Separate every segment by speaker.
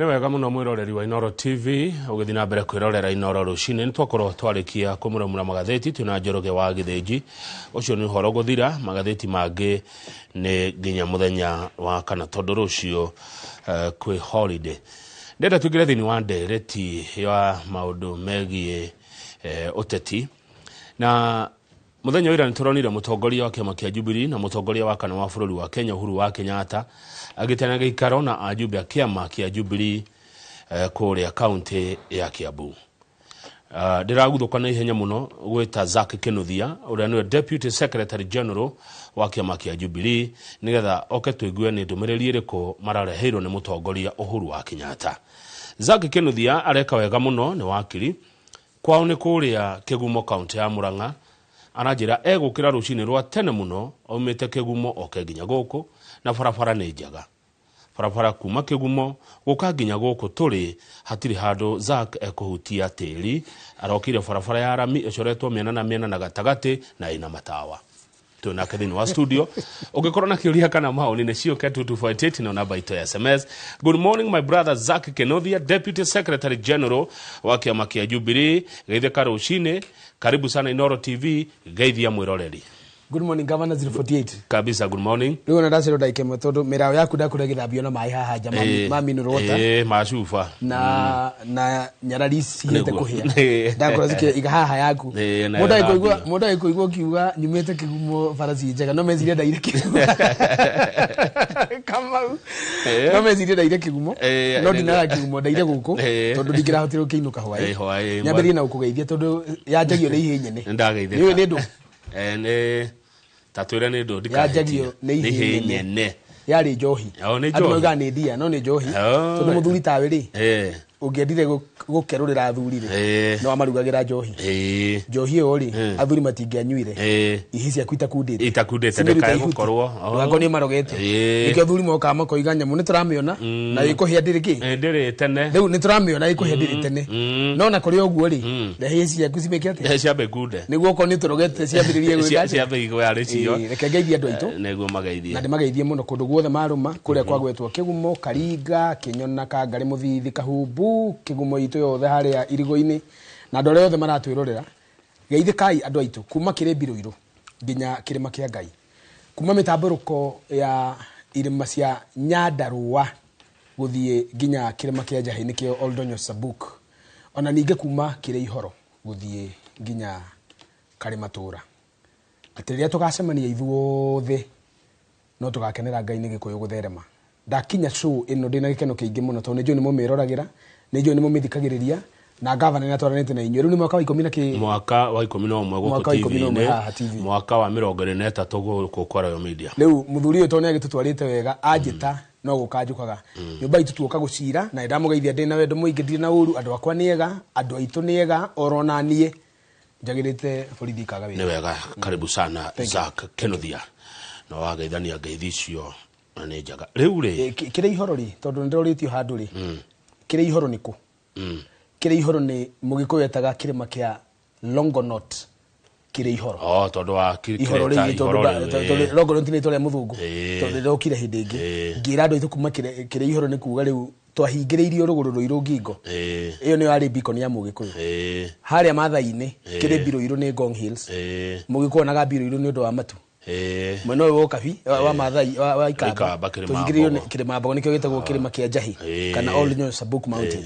Speaker 1: Nĩ wega mũno mwĩroreri wa Inooro TV ũgĩthiĩ na mbere kwĩrorera Inooro rũcinĩ nĩ twakorwo twarĩkia kũmũramũra magathĩti twĩna Njoroge wa Gĩthĩnji ũcio nĩ ũhoro gũthira magathĩti mangĩ nĩ nginya mũthenya wa kana tondũ rũcio kwĩ holiday ndenda tũingĩre thĩinĩ wa ndereti ya maũndũ megiĩ ũteti na mũthenya wĩra nĩ tũronire mũtongoria wa kĩama kĩa Jubilee na mũtongoria wa kana wa bũrũri wa Kenya Uhuru wa Kenyatta agĩtena gĩikaro na ajumbe a kĩama kĩa Jubilee kũrĩa kaunti ya Kiambu. Ndĩraguthũka na ihenya mũno gwĩta Zack Kinuthia ũrĩa nĩwe Deputy Secretary General wa kĩama kĩa Jubilee nĩgetha oke tũigue nĩ ndũmĩrĩri ĩrĩkũ marareheirwo nĩ mũtongoria Uhuru wa Kenyatta. Zack Kinuthia areka wega mũno nĩ wakiri kwao nĩ kũrĩa Kĩgumo kaunti ya Murang'a aranjĩra egũkĩra rũcinĩ rwa tene mũno aumĩte Kĩgumo oke nginya gũkũ na barabara nĩ njaga. Barabara kuma Kĩgumo gũka nginya gũkũ tũrĩ hatirĩ handũ Zack ekũhutia tĩri arokire barabara ya rami ĩcoretwo mĩena na gatagatĩ na ina matawa. Tuna thĩinĩ wa studio ũngĩkorwo na kĩũria kana maoni nĩ cioke 2248 na namba itũ ya SMS. Good morning my brother Zack Kinuthia, Deputy Secretary General wa kĩama kĩa Jubilee. Geithĩka rũcinĩ, karibu sana Inooro TV, geithia mwĩroreri.
Speaker 2: Good morning Governor 048.
Speaker 1: Kabisa, good morning.
Speaker 2: Leo ndacero ndaike metodo mirayo yaku ndakura githambio na mai haha jamani mami nurota
Speaker 1: macuba
Speaker 2: na nyararisi hete kuhia ndakura zike iga haha yaku muda ikuigwa kiuga nyumete Kĩgumo farasi njega no mezirie ndaire Kĩgumo kama no mezirie ndaire Kĩgumo no ndinaga Kĩgumo ndaire guku tondu ndikirahotire ukiinuka hwaĩ nyambĩrĩrie na ukugeithia tondu yanjagio nĩ ihenyene
Speaker 1: ndageithia
Speaker 2: niwe nĩ ndũ
Speaker 1: tatwira nĩ ndũ ndikajagio
Speaker 2: nĩ ihenyene yari njohi andũ moiga nĩ ndia no nĩ njohi tondu muthuri tawe rĩ ũngĩendire gũkerũrĩra athuri no amarugagira njohi njohi ĩyo rĩ athuri matingĩanyuire ihi ciaku
Speaker 1: itakundĩte ndekae gũkorwo
Speaker 2: ngako nĩ marogete nĩkĩo athuri moka makoiga nyamũ nĩ tũramĩona na ĩkũhĩa ndĩrĩ kĩ
Speaker 1: ndĩrĩ tene
Speaker 2: rĩu nĩ tũramĩona ĩkũhĩa ndĩrĩ tene no na kũrĩ ũguo rĩ rehe ciaku cimĩke atĩa
Speaker 1: ciambe kunde
Speaker 2: nĩguo ko nĩ tũrogete ciambĩrĩrie gwĩka
Speaker 1: ciambe igwa cio
Speaker 2: reke ngeithie andũ aitũ
Speaker 1: nĩguo magaithie
Speaker 2: na ndĩmageithie mũno kũndũ guothe marũma kũrĩa kwagwetwo Kĩgumo Karinga Kĩnyona Kangarĩ Mũthithi Kahumbu Kĩgumo itũ yothe harĩa irigo-inĩ na andũ arĩa othe maratwĩrorera geithĩkai andũ aitũ kuma Kĩrĩmbĩ Rũirũ nginya Kĩrĩma kĩa Ngai kuma mĩtambũrũko ya irĩma cia Nyandarũa gũthiĩ nginya Kĩrĩma kĩa Njahĩ nĩkĩo Oldonyo Sabuk ona ningĩ kuma Kĩrĩihoro gũthiĩ nginya Karĩmatũra atĩ rĩrĩa tũgacemania ithuothe no tũgakenera Ngai nĩ Gĩkũyũ gũtherema. Ndakinya show ĩno ndĩna gĩkeno kĩingĩ mũno tondũ nĩnjũĩ nĩ mũmĩroragĩra nĩnjũĩ nĩ mũmĩthikagĩrĩria na gavana nĩ atwaranĩte na inyuĩ rĩu nĩ mwaka wa 11
Speaker 1: mwaka wa 11 gũkũ TV mwaka wa 23 gũkũ kwa Royal Media
Speaker 2: rĩu mũthuri ũyũ tondũ nĩ agĩtũtwarĩte wega anjĩta no gũkanjũkaga nyũmba itũ tuoka gũcira na ndamugeithia ndĩna wendo mũingĩ ndirĩ na ũru andũ akwa nĩ ega andũ aitũ nĩ ega oro na niĩ njagĩrĩte borithi kaga wĩra.
Speaker 1: Nĩ wega, karibu sana Zack Kinuthia na wageithania ngeithi icio nĩ njaga rĩu rĩ
Speaker 2: Kĩrĩihoro rĩ tondũ ndĩrorĩtio handũ rĩ Kĩrĩihoro nĩ kũ Kĩrĩihoro nĩ mũgĩkũyũ etaga kĩrĩma kĩa Longonot Kĩrĩihoro
Speaker 1: tondũ wa
Speaker 2: ihoro rĩ Longonot nĩ tũrĩa mũthũngũ tondũ ndokire hĩndĩ ĩngĩ ngĩra andũ aitũ kuma Kĩrĩihoro nĩ kuuga rĩu twahingĩrĩirio rũgũrũ rũirũ ngingo ĩyo nĩ yarĩ beacon ya mũgĩkũyũ harĩa Maathai-inĩ Kĩrĩmbĩ Rũirũ nĩ Ngong Hills mũgĩkũyũ na Gambĩ Rũirũ nĩ ũndũ wa matu mwena ũyũ wa Kabi wa Maathai wa Ikamba tũhingĩrĩirio kĩrĩma Mbogo nĩkĩo gĩtagwo kĩrĩma kĩa Njahĩ kana Oldonyo Sabuk Mountain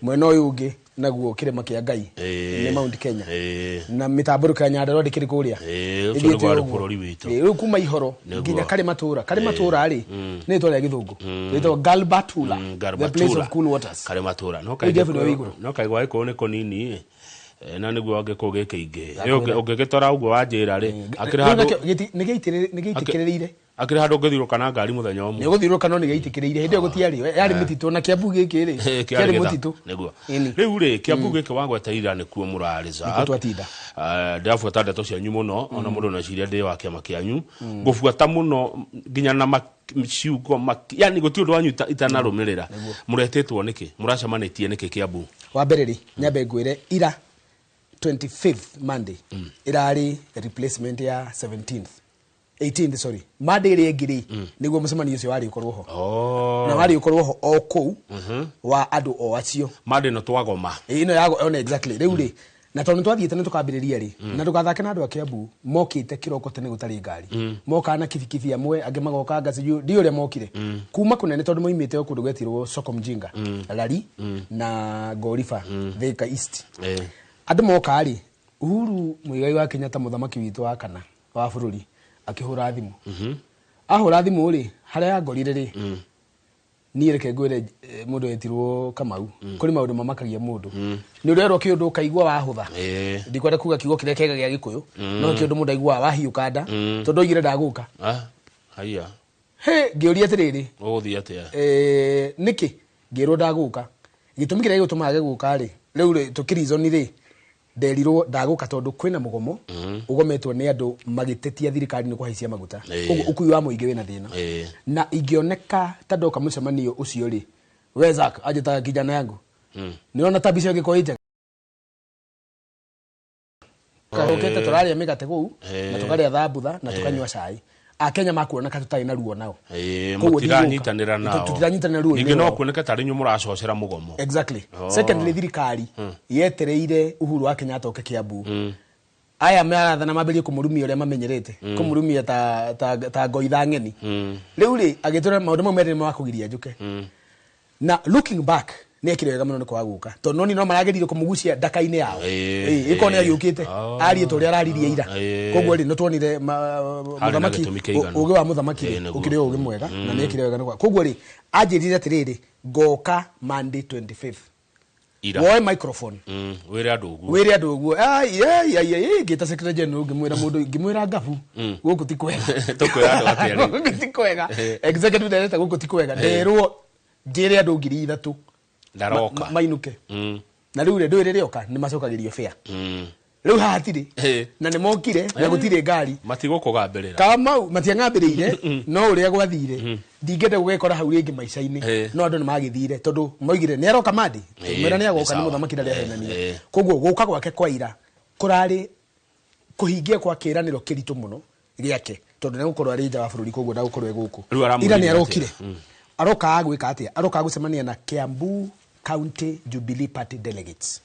Speaker 2: mwena ũyũ ũngĩ naguo kĩrĩma kĩa Ngai nĩ Mount Kenya na mĩtambũrũko ya Nyandarũa ndĩkĩrĩ kũrĩa rĩu kuma ihoro nginya Karĩmatũra rĩ nĩ itũra rĩa Gĩthũngũ rĩtagwo Galbatula the place of cool waters
Speaker 1: Karĩmatũra no kaigwa ĩkũu nĩ kũnini na nĩguo angĩkũu gĩkĩingĩ ũngĩgĩtwara ũguo wanjĩra rĩ akĩrĩ handũ
Speaker 2: nĩgĩitĩkĩrĩire
Speaker 1: akĩrĩ handũ ũngĩthiũrũka na ngari mũthenya ũmwe
Speaker 2: nĩgũthiũrũka no nĩgĩitĩkĩrĩire hĩndĩ ĩyo gũtiarĩ yarĩ mĩtitũ na Kĩambu gĩkĩ rĩ kĩarĩ mũtitũ
Speaker 1: nĩguo rĩu rĩ Kĩambu gĩkĩ wagweterera nĩkuo mũrarĩ Zack ndĩrabuata ndeto cianyu mũno ona mũndũ na ciria ndĩ wa kĩama kĩanyu ngũbuata mũno nginya na ciugo yani gũtirĩ ũndũ wanyu itanarũmĩrĩra mũretĩtwo nĩkĩ mũracemanĩtie nĩkĩ Kĩambu
Speaker 2: wa mbere rĩ nyambe ngwĩre ira 25th Monday irari replacement ya 17th 18th sorry Monday ri ngiri niguo mucemanio ucio wari ukorwo ho na wari ukorwo ho o kou wa andu o acio
Speaker 1: Monday no twagoma
Speaker 2: ino yago ona exactly riu ri na tondu twathiete ni tukambiriria ri na tugathake na andu a Kiambu mokite kiroko tene gutari ngari moka na kibikibi amwe ange magoka ngaci ndi uria mokire kuma kunene tondu moimite o kundu gwetirwo Soko Mjinga Rari na Gorifa Thika East andu moka ri Uhuru Muigai wa Kenyatta muthamaki witu wa kana wa bururi akihura thimu ahura thimu ri haria ngorire ri ni reke ngwire mundu etirwo Kamau kuri maundu mamakagia mundu ni urero kiundu kaigwa wahutha ndikwenda kuga kiugo kire kega gia Gikuyu no kiundu mundu aigwa wahiukanda tondu igire ndaguka
Speaker 1: haya
Speaker 2: ngiuria atiriri
Speaker 1: uguthia atia
Speaker 2: niki ngirwo ndaguka gitumi kire gutuma guka ri riu tukirizoni ri nderirwo ndaguka tondu kwina mugomo ugometwo ni andu magitetia thirikari ni kuhaicia maguta koguo ukui wa muingi wina thina na ingioneka tandoka mucemanio ucio ri we Zack ajita kijana yangu niona tabisho gikoite kahokete turaria migate guu na tukaria thambutha na tukanywa cai Akenya makuona katutai na ruo nao
Speaker 1: mutiranyitanira nao
Speaker 2: tutiranyitanira ruo
Speaker 1: ningi no kuoneka tari nyu muracocera mugomo
Speaker 2: exactly secondly thirikari yetereire Uhuru wa Kenyatta oke Kiambu aya marathana mabirie kumurumia uria mamenyerete kumurumia ta ngoitha ngeni riu ri agitura maundu mau mere makugiria njuke na looking back ni ekire wega muno ni kwa guka tondu ni no marageririo kumugucia ndaka-ini yao iko ni ariukite ari to ria araririe ira koguo ri no twonire muthamaki ugi wa muthamaki ukire ugi mwega na ni ekire wega ni kwa koguo ri ajirire atiriri ngoka Monday 25th woe microphone
Speaker 1: wire andu
Speaker 2: uguo gita secretary general ngimwira mundu ngimwira ngabu guku ti kwega
Speaker 1: tukwira andu atia
Speaker 2: guku ti kwega executive director guku ti kwega nderwo njire andu 3,000
Speaker 1: ndaroka
Speaker 2: mainuke na riu ndo rire oka ni macokagirio fair riu hatiri na ni mokire na gutire ngari
Speaker 1: matigukugambirira
Speaker 2: kama matiangambirire no uria gwathire ndingende gugekora hau ringi maica-ini no andu ni magithire tondu moigire ni aroka madi mera ni agoka ni muthamaki ndari ahenanie koguo guka gwake kwa ira kurari kuhingia kwa kiraniro kiritu muno giake tondu ni gukorwo ari nja wa bururi koguo ndagukorwo guku ira ni arokire aroka agwika atia aroka gucemania na Kiambu County Jubilee Party delegates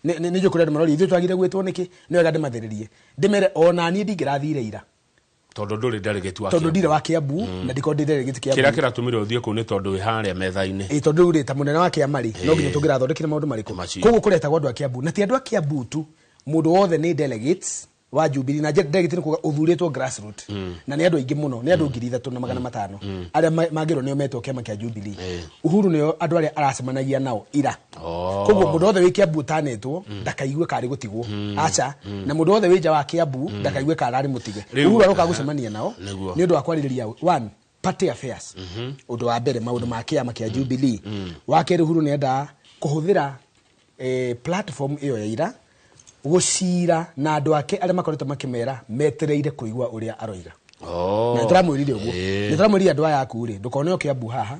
Speaker 2: ni jukure marori ithu twagire gwetwo niki ni wega ndimathiririe ndimere ona ni ndingirathire ira
Speaker 1: tondu nduri delegate wa
Speaker 2: tondu ndire wa Kiambu na ndiko ndi delegate Kiambu
Speaker 1: kira kiratumire uthie ku ni tondu wi haria metha-ini
Speaker 2: tondu uri ta munene wa Kiamari no nginya tungirathondekire maundu mariku koguo kureta gwa andu a Kiambu na ti andu a Kiambu tu mundu wothe ni delegates wa Jubilee na delegate ni kuga uthuritwo grassroots na ni andu aingi muno ni andu 3,500 aria magiro nio metwo kiama kia Jubilee Uhuru nio andu aria aracemanagia nao ira koguo mundu wothe wi Kiambu tanetwo ndakaigue kari gutigwo acha na mundu wothe wi nja wa Kiambu ndakaigue kari mutige Uhuru aroka gucemania nao ni undu wa kwaririria one party affairs undu wa mbere maundu ma kiama kia Jubilee wa keri Uhuru ni enda kuhuthira platform iyo ya ira gucira na andu ake aria makoretwo makimera metereire kuigua uria aroiga na turamwirire uguo ni turamwirire andu aya aku ri ndukone Kiambu haha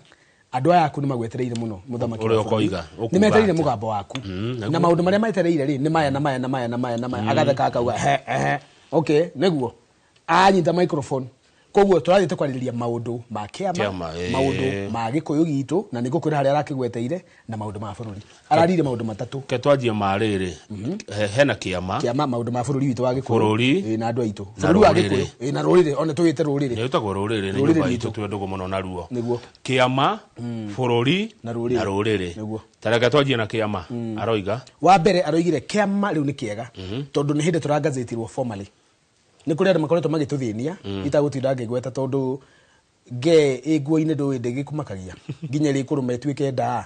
Speaker 2: andu aya aku ni magwetereire muno muthamaki
Speaker 1: uria ukoiga
Speaker 2: ni metereire mugambo waku na maundu maria metereire ri ni maya na maya na maya na maya na maya agatheka akauga okay neguo anyita microphone koguo turathite kwaririria maundu ma kiama maundu ma Gikuyu gitu na nigukwira haria arakigweteire na maundu ma bururi ararire maundu matatu
Speaker 1: ke twanjie mariri hena kiama
Speaker 2: maundu ma bururi witu wa Gikuyu
Speaker 1: bururi
Speaker 2: na andu aitu bururi wa Gikuyu na rurire ona tuyite rurire
Speaker 1: ni utagwo rurire ni nyumba itu twendugo muno na ruo kiama bururi na rurire tareka twanjie na kiama aroiga
Speaker 2: wa mbere aroigire kiama riu ni kiega tondu ni hindi turangazetirwo formally ni kuri andu makoretwo magituthinia itagutinda ngigweta tondu nge iguo-ini ndu ndigikumakagagia nginya ri kurume twike ndaa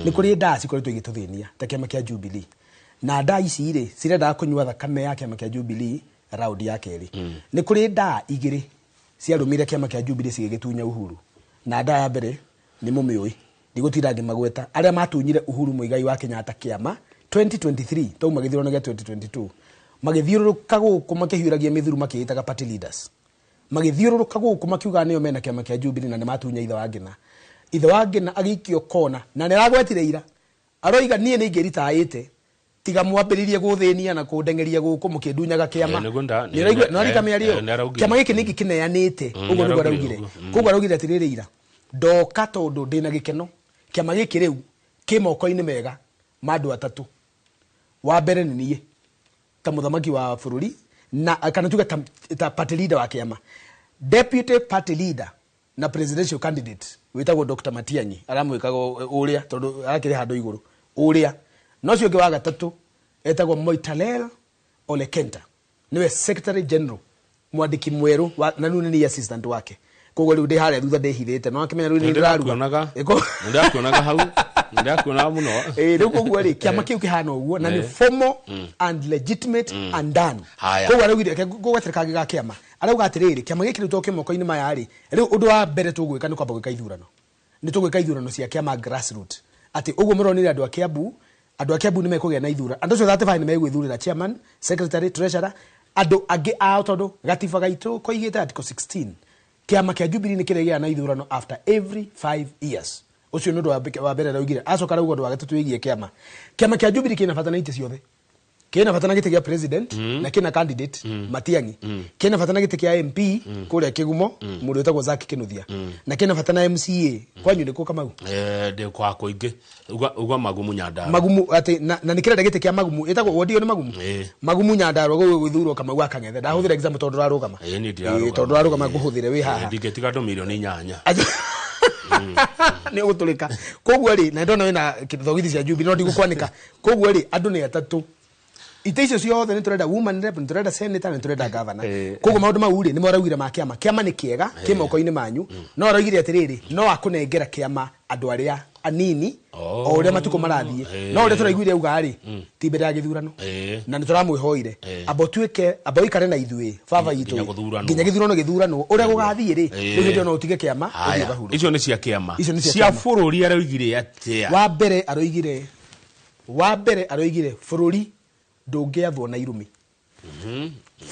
Speaker 2: ni kuri ndaa cikoretwo igituthinia ta kiama kia Jubilee na ndaa ici ri cirenda kunyua thakame ya kiama kia Jubilee round ya keri ni kuri ndaa igiri ciarumire kiama kia Jubilee cigigitunya Uhuru na ndaa ya mbere ni mumiui ndigutinda ngimagweta aria matunyire Uhuru Muigai wa Kenyatta kiama 2023 tauma githurano gia 2022 magithiururuka guku makihiuragia mithuru makiitaga party leaders magithiururuka guku makiuga niyo mena kiama kia Jubilee na nimatunya ithe wa Ngina agikio kona na niragwetire ira aroiga nie ni ngiritaite tiga mwambiririe guthenia na kundengeria guku mukindunyaga kiama ni raigwa no rika miario kiama giki ningi kineanite ugo niguo araugire kugo araugire atiriri ira ndoka tondu ndina gikeno kiama giki riu kimoko-ini mega mandu atatu wa mbere ni nie ta muthamaki wa bururi na kana tuga ta party leader wa kiama deputy party leader na presidential candidate witagwo Dr. Matiang'i aramwikago uria tondu akire handu iguru uria no cio wa gatatu etagwo Moitalel Ole Kenta niwe secretary general mwandiki mweru na nune ni assistant wake kogo riu ndi haria thutha ndihithite no akimenya riu ni ndiraruga
Speaker 1: ndakuonaga hau ndakuona muno
Speaker 2: riu kogo ri kiama kiu kihana uguo na ni formal and legitimate and done kogo araugire kogo thirikari ga kiama arauga atiriri kiama giki riu toke moko-ini maya ri riu undu wa mbere tugwika ni kwamba gwika ithurano ni tugwika ithurano cia kiama grassroots ati uguo muronire andu a Kiambu ni mekugia na ithura andu cio 35 ni megwithurira chairman secretary treasurer andu angi ao tondu gatiba gaitu koigite article 16 kiama kia Jubilee ni kiregia na ithurano after every 5 years ucio ndu wa mbere raugire acoka rauga ndu wa gatatu wigie kiama kia Jubilee kina fatana ite ciothe kina fatana gite kia president na kina candidate Matiang'i kina fatana gite kia MP kuria Kigumo mundu etagwo Zaki Kinuthia na kina fatana MCA kwanyu ni ko Kamau
Speaker 1: de kwa koinge uga Magumu Nyandaro
Speaker 2: Magumu ati na nikira gite kia Magumu etagwo wodio ni Magumu Magumu Nyandaro go gwithurwo Kamau akang'ethe ndahuthira example tondu rarugama tondu rarugama guhuthire wi haha
Speaker 1: ndingetiga ndo milioni 8
Speaker 2: ni gutulika koguo ri na ndona wina kithogithi cia Jubilee no ndigukwanika koguo ri andu ni atatu iteisho ciothe ni turenda woman rep ni turenda senator ni turenda governor koguo maundu mau ri ni moraugire ma kiama ni kiega kimoko-ini manyu no araugire atiriri no akunengera kiama andu aria anini o uria matuko marathie no uria turaiguire auga ri ti mbere ya githurano na ni turamwihoire abotuike aboikare na ithue baba yitu nginya githurano uria gugathie ri ndio no utige kiama
Speaker 1: icio ni cia kiama cia bururi araugire atia
Speaker 2: wa mbere aroigire bururi ndungiathwo na irumi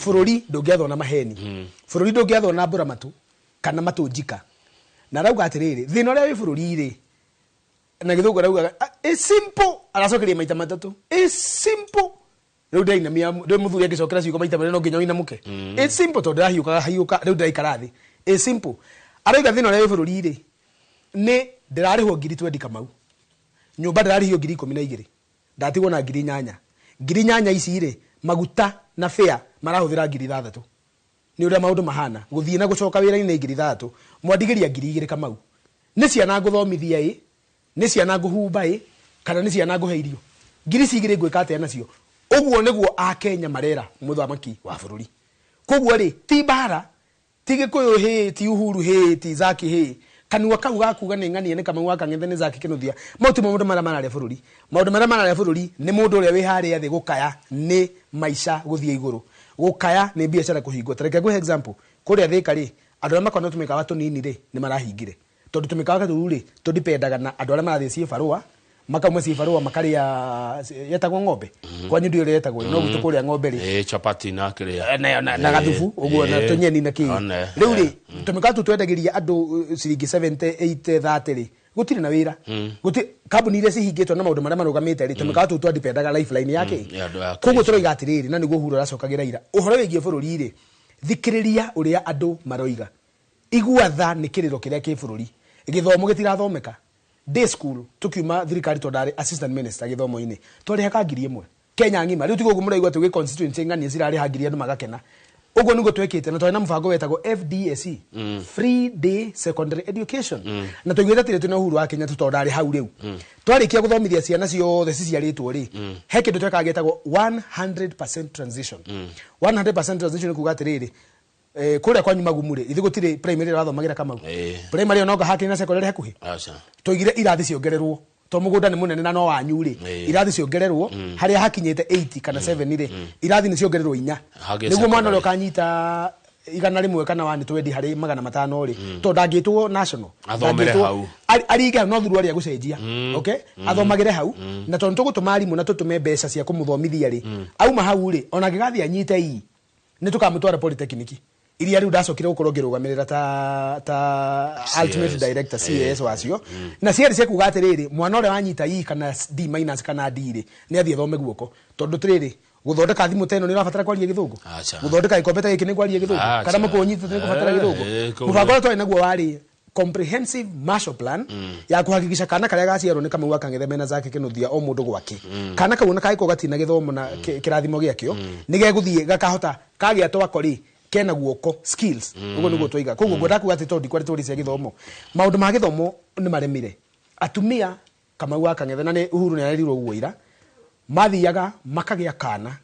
Speaker 2: bururi ndungiathwo na maheni bururi ndungiathwo na mburamatu kana matunjika na rauga atiriri thina uria wi bururi ri na githungu rauga is simple aracokeria maita matatu is simple riu ndainamia ndo muthuri agicokera ciugo maita manene no nginya inamuke is simple to ndahiuka riu ndaikara thi is simple arauga thina uria wi bururi ri ni ndirarihwo 20 Kamau nyumba ndirarihio 12 ndatigwo na 8 ngiri nyanya ici ri maguta na fare marahuthira 6,000 ni uria maundu mahana guthie na gucoka wira-ini 6,000 mwandigiria 2,000 Kamau ni ciana nguthomithia ni ciana nguhumba kana ni ciana nguhe irio ngiri cigire ngwika atia nacio uguo niguo a Kenya marera muthamaki wa bururi koguo ri ti bara ti Gikuyu ti Uhuru ti Zaki kanua kau gakuga ni ng'ania ni Kamau akang'ethe ni Zaki Kinuthia mauti maundu mara marare bururi maundu mara marare bururi ni mundu uria wi haria thi gukaya ni maisha guthie iguru gukaya ni biashara kuhingwo tareke kwa example kuria thika ri andu aria makona tumika watu nini ri ni marahingire tondu tumika watu ri tudipendaga na andu aria marathie cibarua makauma cibarua makaria yetagwo ng'ombe kwanyu ndio ri yetagwo no gutu kuria ng'ombe ri
Speaker 1: chapati na kiria
Speaker 2: na gathufu uguo na tunyeni na ki riu ri tumika tu twendagiria andu ciringi 70 80 30 ri gutiri na wira guti kambuni iria cihingitwo na maundu maria marugamite ri tumika tu twendaga lifeline yake koguo turoiga atiriri na niguo huro racokagira ira uhoro wigie bururi ri thikiriria uria andu maroiga iguatha ni kiriro kiria ki bururi githomo gitirathomeka day school tukiuma thirikari tondari assistant minister githomo-ini twari haka 1,000 Kenya ngima riu tigo muraigwa tuge constituency ngani zirari hagiria andu magakena ugo nigo twekite na twina mfango wetagwo FDSE free day secondary education na tuigweta tire tuna uhuru wa Kenya tutondari hau riu twarikia guthomithia ciana ciothe ciciaritwo ri he kindu twekagetagwo 100% transition 100% transition kuga atiriri kuria kwanyu Magumu ri ithi gutire primary rathomagira Kamau primary onoga haki na secondary hakuhi tuigire irathi ciongererwo to mugunda ni munene na no wanyu ri irathi ciongererwo haria hakinyite 8 kana 7 ri irathi ni ciongererwo 4 niguo mwana uri ukanyita igana rimwe kana 120 hari 500 ri to ndangitwo national
Speaker 1: athomere hau
Speaker 2: ariga no thuru aria gucenjia okay athomagire hau na tondu tugutuma arimu na tutume mbeca cia kumuthomithia ri auma hau ri ona gigathi anyite ni tukamutwara polytechnic iria riu ndacokire gukorwo ngirugamirira ta ultimate director CS wacio na ciari cia kuga atiriri mwana ore wanyita E kana D- kana D ri ni athie thome guoko tondu tiriri guthondeka thimu teno ni rabatara kwaria githungu guthondeka ikombe ta giki ni kwaria githungu kana mukunyita ni kubatara githungu mubango twa inaguo wari comprehensive Marshall Plan ya kuhakikisha kana karia gaciarwo ni Kamau Akang'ethe mena zake kinuthia o mundu gwake kana kauna kaiko gatina githomo na kirathimo giakio ni geguthie gakahota kagia twakori kena guoko skills ugo niguo twiga koguo ngwenda kuga ati tondi kwari turi cia githomo maundu ma githomo ni maremire atumia Kamau Akang'ethe na ni Uhuru ni arirwo guoira mathiaga makagia kana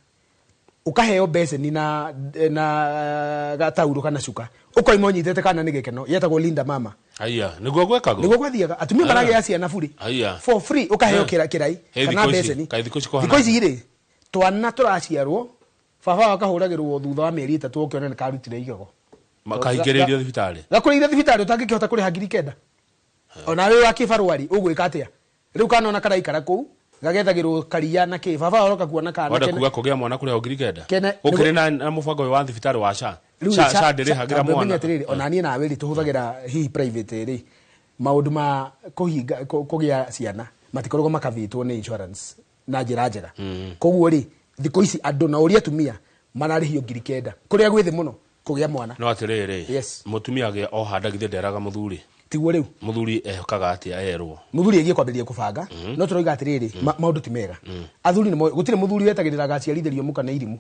Speaker 2: ukaheo beseni na gatauro kana cuka ukoima unyitete kana ni gikeno yetagwo Linda Mama
Speaker 1: aya niguo gwekago
Speaker 2: niguo gwathiaga atumia maragia ciana buri for free ukaheo kirai kana beseni thiko ici ri twana turaciarwo baba wakahuragirwo thutha wa mieri 3 ukiona ni karutire igego
Speaker 1: makahingiririo thibitari
Speaker 2: gakurire thibitari utangikihota kuri hagiri kenda ona we wa kibarwari ugwika atia riu kana ona karaikara kuu gagethagirwo karia na ki baba oroka kuona kana
Speaker 1: wada kuga kugia mwana kuri hagiri kenda ukire na mubango wa thibitari wa sha ndiri hagira mwana
Speaker 2: ona nie nawe ri tuhuthagira hi private ri maundu ma kuhinga kugia ciana matikorwo makavitwo ni insurance na njira njega koguo ri thiko ici andu na uria tumia manarihio ngiri kenda kuria gwithi muno kugia mwana
Speaker 1: no atiriri mutumia ge o handagithie nderaga muthuri
Speaker 2: tiguo riu
Speaker 1: muthuri ehokaga atia erwo
Speaker 2: muthuri egie kwambiria kubanga no turoiga atiriri maundu ti mega athuri ni gutire muthuri wetagirira gaciarithirio muka na irimu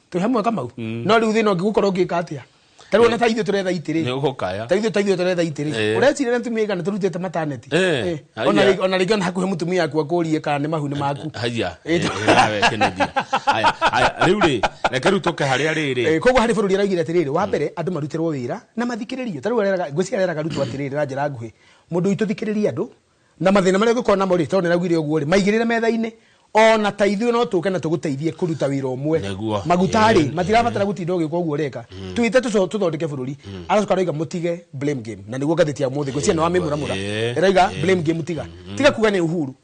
Speaker 2: tu hamwe Kamau no riu thina ngigukorwo ngika atia taru ona taithio turetha itiri
Speaker 1: ni gukaya
Speaker 2: taithio turetha itiri urecire ntumia igana turutete maternity ona rigona hakuhe mutumia aku akurie kana ni mahuni maku
Speaker 1: haya nawe kenedia haya riu ri reke rutoke haria riri
Speaker 2: koguo hari bururi araigire atiriri wa mbere andu marutirwo wira na mathikiririo taru ngwiciarera garutu atiriri na njira nguhi mundu ituthikiriria andu na mathina maria gukona mo ri tondu nagwire uguo ri maigirire metha-ini ona taithio no tuke na tuguteithie kuruta wira umwe magutari matirabatara gutinda ugikwa uguo reka tuite tuthondeke bururi aracoka roiga mutige blame game na niguo gatheti ya muthi gwicia no amimuramura roiga blame game tiga kuga ni Uhuru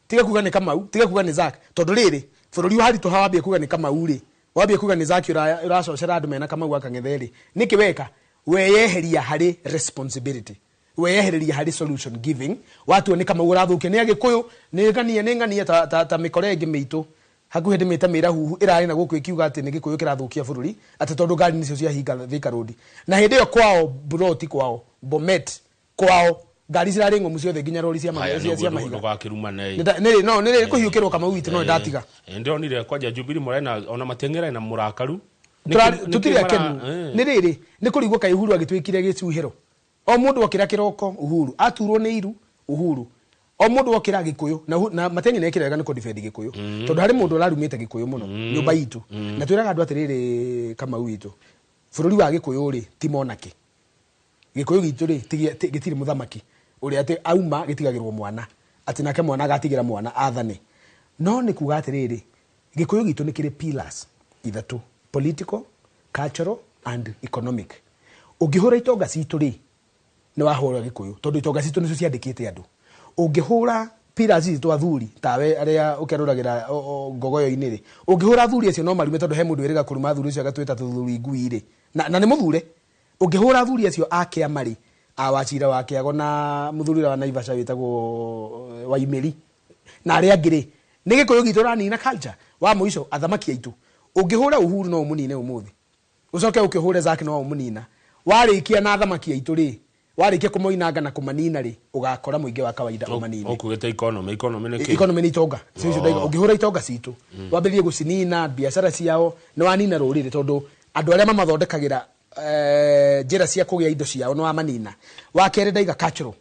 Speaker 2: tiga kuga ni Kamau tiga kuga ni Zack tondu riri bururi wa haritu hawambie kuga ni Kamau ri wambie kuga ni Zack uracocera andu mena Kamau Akang'ethe ri niki weka weyeheria hari responsibility weyehereria hari solution giving watu ni kama urathuke ni agikuyu ni ngania ta mikorege mitu hakuhe ndimita mira huhu irari na guku ikiuga ati ni gikuyu kirathukia bururi ati tondu ngari nicio cia hinga Thika Road na hindi yo kwao Buroti kwao Bomet kwao ngari cirari ngomu ciothe nginya rori cia mahiga
Speaker 1: gakiruma nei
Speaker 2: ni kuhiukirwo kama witu no ndatiga
Speaker 1: ndionire kwaja Jubilee morena ona matengera na murakaru
Speaker 2: tutiri akenu ni riri ni kurigwo kai Uhuru agitwikire gicuhiro o mundu okira kiroko Uhuru aturwo ni iru Uhuru o mundu okira gikuyu na matengi na ekiraga ni defend gikuyu tondu hari mundu ararumite gikuyu muno nyumba itu na twiraga andu atiriri kama witu bururi wa gikuyu ri ti monake gikuyu gitu ri gitiri muthamaki uri ati auma gitigagirwo mwana ati nake mwana gatigira mwana athane no ni kuga atiriri gikuyu gitu ni kiri pillars ithatu political cultural and economic ungihura itonga citu ri ni wahura gikuyu tondu itonga citu nicio ciandikite andu ungihura pillars citu athuri tawe aria ukeruragira ngogoyo-ini ri ungihura athuri acio no marume tondu he mundu wiriga kuruma athuri acio agatwita tuthuri ngui ri na ni muthure ungihura athuri acio ake amari awachira wake ago na muthurira wa Naivasha witagwo Waimeri na aria ngiri ni gikuyu gitu rani na culture wa muico athamaki aitu ungihura Uhuru no munine umuthi ucoke ukihure Zack no umunina warikia na athamaki aitu ri warikia kumoinanga na kumanina ri ugakora muingi wa kawaida umanini
Speaker 1: okugeta
Speaker 2: economy ni itonga cicio ndaiga ungihura itonga citu wambirie gucinina biashara ciao ni wanina rurire tondu andu aria mamathondekagira njira cia kugia indo ciao no amanina wa kere ndaiga cultural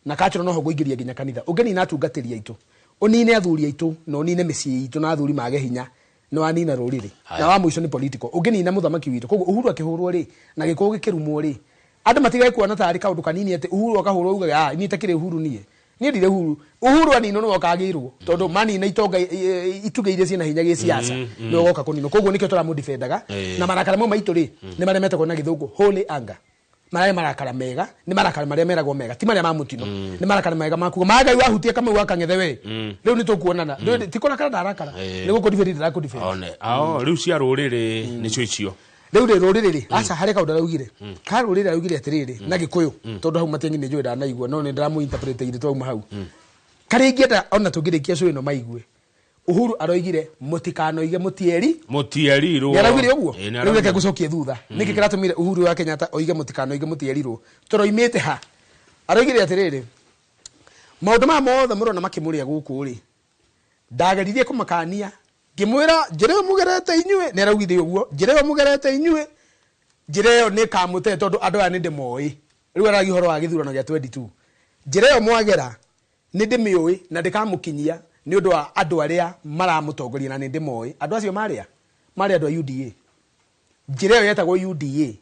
Speaker 2: na cultural no ho guingiria nginya kanitha ungenina atungatiri aitu unine athuri aitu no unine micii itu na athuri mage hinya no anina rurire na wa muico ni political ungenina muthamaki witu koguo Uhuru akihurwo ri na gikuyu gikirumwo ri andu matigai kuona tari kaundu kanini ati Uhuru akahurwo uga ni takire Uhuru nie ndire Uhuru anino no akagirwo tondu mani na itonga itugeire ciana hinya gi siasa no goka kunino koguo nikio tora mu defendaga na marakara mo maitu ri ni maremete kona githungu holy anger marakara mega ni marakara maria meragwo mega ti maria mamutino ni marakara mega makuga magai wahutie kama Akang'ethe we riu ni tukuonana tikona kana darakara ni guko defend
Speaker 1: one riu cia ruriri nicio icio
Speaker 2: Riu ri ruriri acha hare kaunda raugire ka ruriri raugire atiriri na gikuyu tondu hau matengi ni njwira na igua no ni ndiramu interpret ire twauma hau kari ngienda ona tungirikia cyo ino maigue Uhuru aroigire mutikanoige mutierirwo ni araugire uguo riu reke gucokie thutha niki kiratumire Uhuru wa Kenyatta oige mutikanoige mutierirwo toroimite ha aroigire atiriri maundu ma mothe murona makimuria guku ri ndagerithie kumakania ngimwira njire mugerete inyue ni araugire uguo njire mugerete inyue njire ni kamute tondu andu aya ni ndimoi riu aragi horo wa githurano gia 22 njire mwagera ni ndimioi na ndikamukinyia ni undu wa andu aria maramutongoria na ni ndimoi andu acio maria andu a UDA njire yetagwo UDA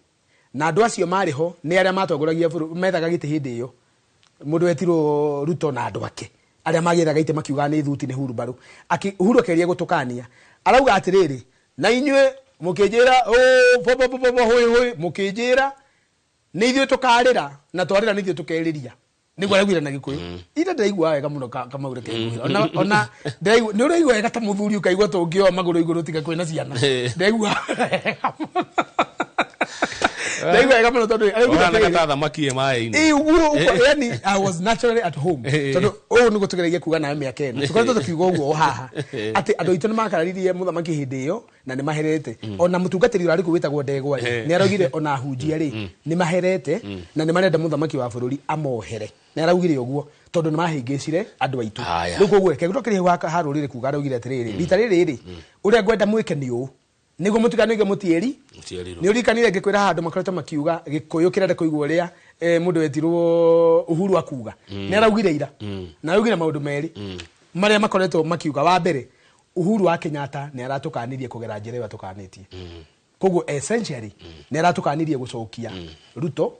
Speaker 2: na andu acio mariho ni aria matongoragia buru methaga gite hindi iyo mundu wetiro Ruto na andu ake aria magiraga ite makiuga ni thuti ni Huru Uhuru akeria gutukania arauga atiriri na inyue mukijira hoi mukijira ni ithuĩ tukarĩra na twarĩra ni ithuĩ tukeriria niguo araugire na gikuyu ira ndaigua wega muno kama ure kegwira ona ndaigua ni uraigua wega ta muthuri ukaigua tungio maguru iguru tiga kwina ciana ndaigua ndaigua wega muno tondu
Speaker 1: ona katha makie mai-ini
Speaker 2: yani I was naturally at home tondu ni gutugeregia kuga na miaka eno tukoretwo tukiuga uguo haha ati andu itu ni makararirie muthamaki hindi iyo na ni maherete ona mutungatiri urari kuwitagwo Ndegwa ni araugire ona hunjia ri ni maherete na ni marenda muthamaki wa bururi amohere ni araugire uguo tondu ni mahingicire andu aitu riu koguo reke gutokire gwaka harurire kuga araugire atiriri rita riri uria ngwenda mwike ni u niguo mutikanoige mutieri ni urikanire ngikwira handu makoretwo makiuga gikuyu kirende kuigwa uria mundu wetirwo Uhuru akuga ni araugire ira na araugire maundu meri maria makoretwo makiuga wa mbere Uhuru wa Kenyatta ni aratukanirie kugera njira iyo atukanitie koguo essentially ni aratukanirie gucokia Ruto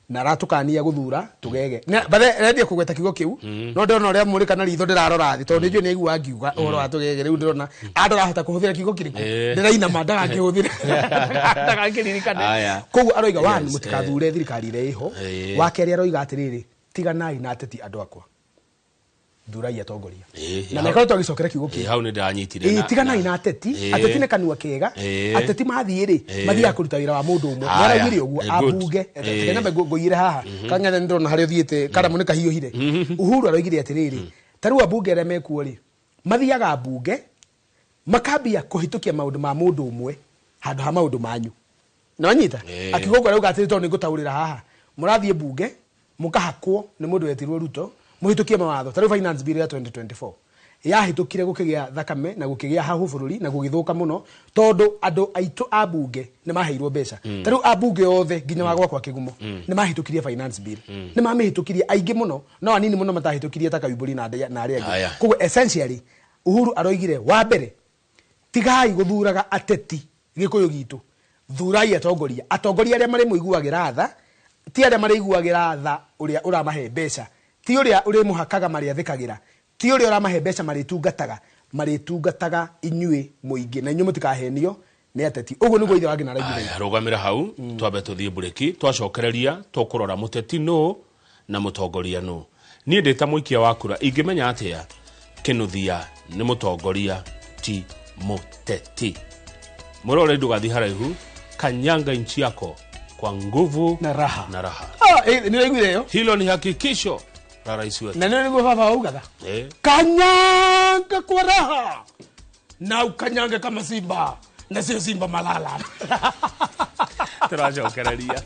Speaker 2: na aratukania guthura tugege bathe redia kugweta kigo kiu no ndona uria muri kana ritho ndirarora thi tondu njui ni igua ngiuga uhoro wa tugege riu ndirona andu rahota kuhuthira kigo kiriku ndiraina mandaga kihuthira ndaga kiririkane koguo aroiga wani mutikathure thirikari ire iho wa keri aroiga atiriri tiganai na ateti andu akwa thurai atongoria na mekaruto agicokera kiugo kiu
Speaker 1: hau ni ndanyitire na
Speaker 2: tiganai na ateti ni kanua kega ateti mathiri mathia kuruta wira wa mundu umwe naraugire uguo abunge kenya ngoire haha kang'ana ndona hari uthiite karamu ni kahiohire Uhuru aroigire atiriri taru abunge aria mekuo ri mathiaga abunge makambia kuhitukia maundu ma mundu umwe handu ha maundu manyu na wanyita akigogo arauga atiri tondu ngutaurira haha murathie bunge mukahakwo ni mundu wetirwo Ruto muhitukie mawatho taru finance bill ya 2024 yahitukire gukigia thakame na gukigia hahu bururi na gugithuka muno tondu andu aitu abunge ni maheirwo mbeca taru abunge othe ginya wagwa kwa kigumo ni mahitukirie finance bill ni mamihitukirie aingi muno no anini muno matahitukirie ta Kayumburi na aria angi koguo essentially Uhuru aroigire wa mbere tigai guthuraga ateti gikuyu gitu thurai atongoria aria mari muiguagira tha ti aria mari iguagira tha uria uramahe mbeca ti uria uri muhakaga mari athikagira ti uria uramahe mbeca mari tungataga inyue muingi na inyue mutikahenio ni ateti uguo niguo ithe wagina araigire
Speaker 1: rugamira hau twambe tuthie bureki twacokereria tukurora muteti no na mutongoria no nie ndita muikia wa kura ingimenya atia kinuthia ni mutongoria ti muteti murore ndugathi haraihu kanyanga nchi yako kwa nguvu
Speaker 2: na raha ni raigire yo
Speaker 1: hilo ni hakikisho la rais wetu
Speaker 2: na nini baba augaga kanyanga kwa raha na ukanyanga kama simba na sio simba malala
Speaker 1: turacokereria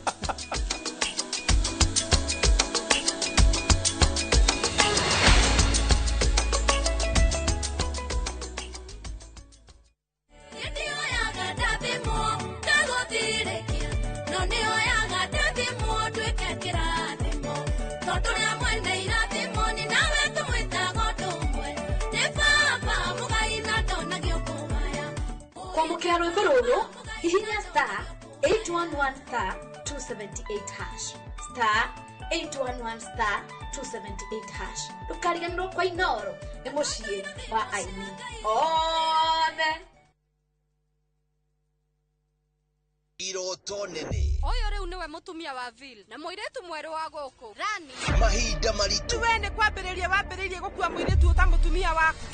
Speaker 3: Kwamukira rwimbo ruru hihinya star 811 star 278 hash star 811 star 278 hash ndukariganirwo kwa Inoro ni mucii wa aini othe
Speaker 4: iroto nene
Speaker 5: oyo riu niwe mutumia wa Vil na muiretu mweru wa guku Rani
Speaker 4: mahinda maritu
Speaker 5: wene wambiririe gukua muiretu uta mutumia waku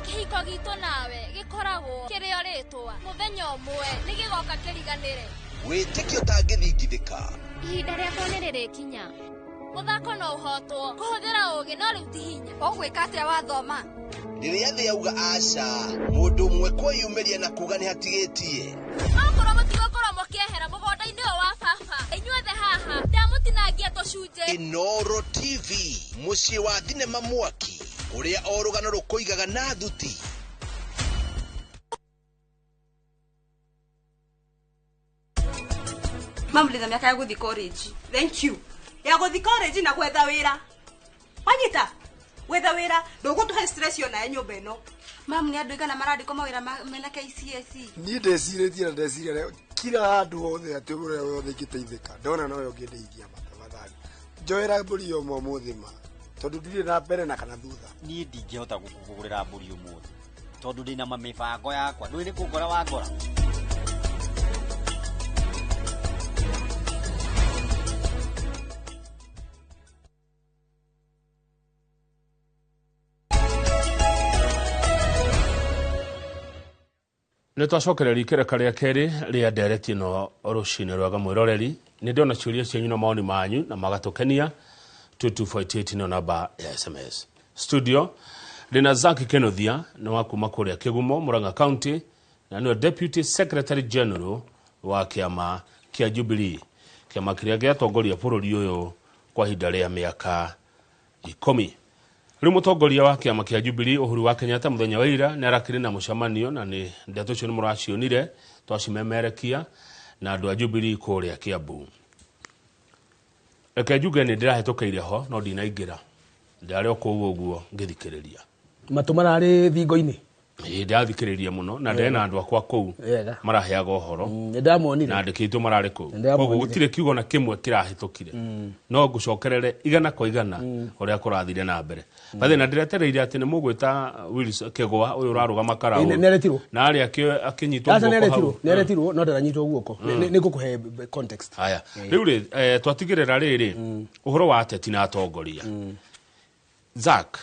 Speaker 6: kihiko gitu nawe gikoragwo kirio ritwa muthenya umwe nigigoka kiriganire
Speaker 4: Wĩtĩkio tangĩthingithĩka.
Speaker 5: Ihinda rĩakwa nĩ rĩrĩkinya. Mũthako no ũhotwo kũhũthĩra ũũgĩ no rĩu ti hinya. Ũgwĩka atĩa wathoma?
Speaker 4: Rĩrĩa thĩ yauga aca, mũndũ ũmwe kwĩyumĩria na kuga nĩ hatigĩtie.
Speaker 5: Okorwo mũtigũkorwo mũkĩehera mũgũnda-inĩ ũyũ wa baba, inyuothe haha ndamũtinangia tũcunjĩ.
Speaker 4: Inooro TV, mũciĩ wa thinema mwaki, ũrĩa o rũgano rũkũigaga na thuti.
Speaker 6: Mamulitha miaka ya guthi college. Thank you. Ya guthi college na gwetha wira. Wanyita? Gwetha wira ndugutuhe stress yo na nyumba ino. Mam ni andu igana marandiko mawira mena KCSE.
Speaker 7: Ni ndecirĩtie na ndeciria kila handu hothe atĩ ũrĩa wothe ingĩteithĩka ndona no ũngĩndeithia mathathari. Njoera mbũri yo mũthĩ ma tondũ ndirĩ na mbere na kana thutha.
Speaker 8: Niĩ ndingĩhota gũkũgũrĩra mbũri ũmũthĩ tondũ ndĩna mĩbango yakwa. Ndũĩ nĩ kũngora wangora.
Speaker 1: Nĩ twacokerera ikereka rĩa kerĩ rĩa ndereti ĩno rũcinĩ rwega mwĩroreri. Nĩ ndona ciũria cianyu na maoni manyu na magatũkenia. 2248 nĩ namba ya SMS. Studio ndĩna Zaki Kenothia nĩ wa kuma kũrĩa Kĩgumo, Murang'a County, na nĩwe Deputy Secretary General wa kĩama kĩa Jubilee, kĩama kĩrĩa gĩatongoria bũrũri ũyũ kwa ihinda rĩa mĩaka 10. Rĩu mũtongoria wa kĩama kĩa Jubilee Uhuru wa Kenyatta mũthenya wa ira nĩ arakĩrĩ na mũcemanio na nĩ ndeto icio nĩ mũracionire twacimemerekia na andũ a Jubilee kũrĩa Kiambu. Reke njuge nĩ ndĩrahĩtũkĩire ho no ndinaingĩra, ndarĩ o kũu ũguo ngĩthikĩrĩria.
Speaker 2: Matu mararĩ thingo-inĩ.
Speaker 1: Ndathikĩrĩria mũno na ndena andũ akwa kũu maraheaga ũhoro.
Speaker 2: Nĩndamonire.
Speaker 1: Na andĩkĩtwo mararĩ kũu. Koguo gũtirĩ kiugo na kĩmwe kĩrahĩtũkire. No ngũcokerere igana kwa igana ũrĩa kũrathire na mbere. Bathĩ na ndiretereire atĩ nĩ mũgwĩta Willis Kĩgwa ũyũ ũrarũgama Karau.
Speaker 2: Nĩaretirwo.
Speaker 1: Na arĩ akĩnyitwo guoko.
Speaker 2: Nĩaretirwo no ndaranyitwo guoko. Nĩ gũkũhe context.
Speaker 1: Haya. Rĩu rĩ twatigĩrĩra rĩrĩ ũhoro wa ateti na atongoria. Zak.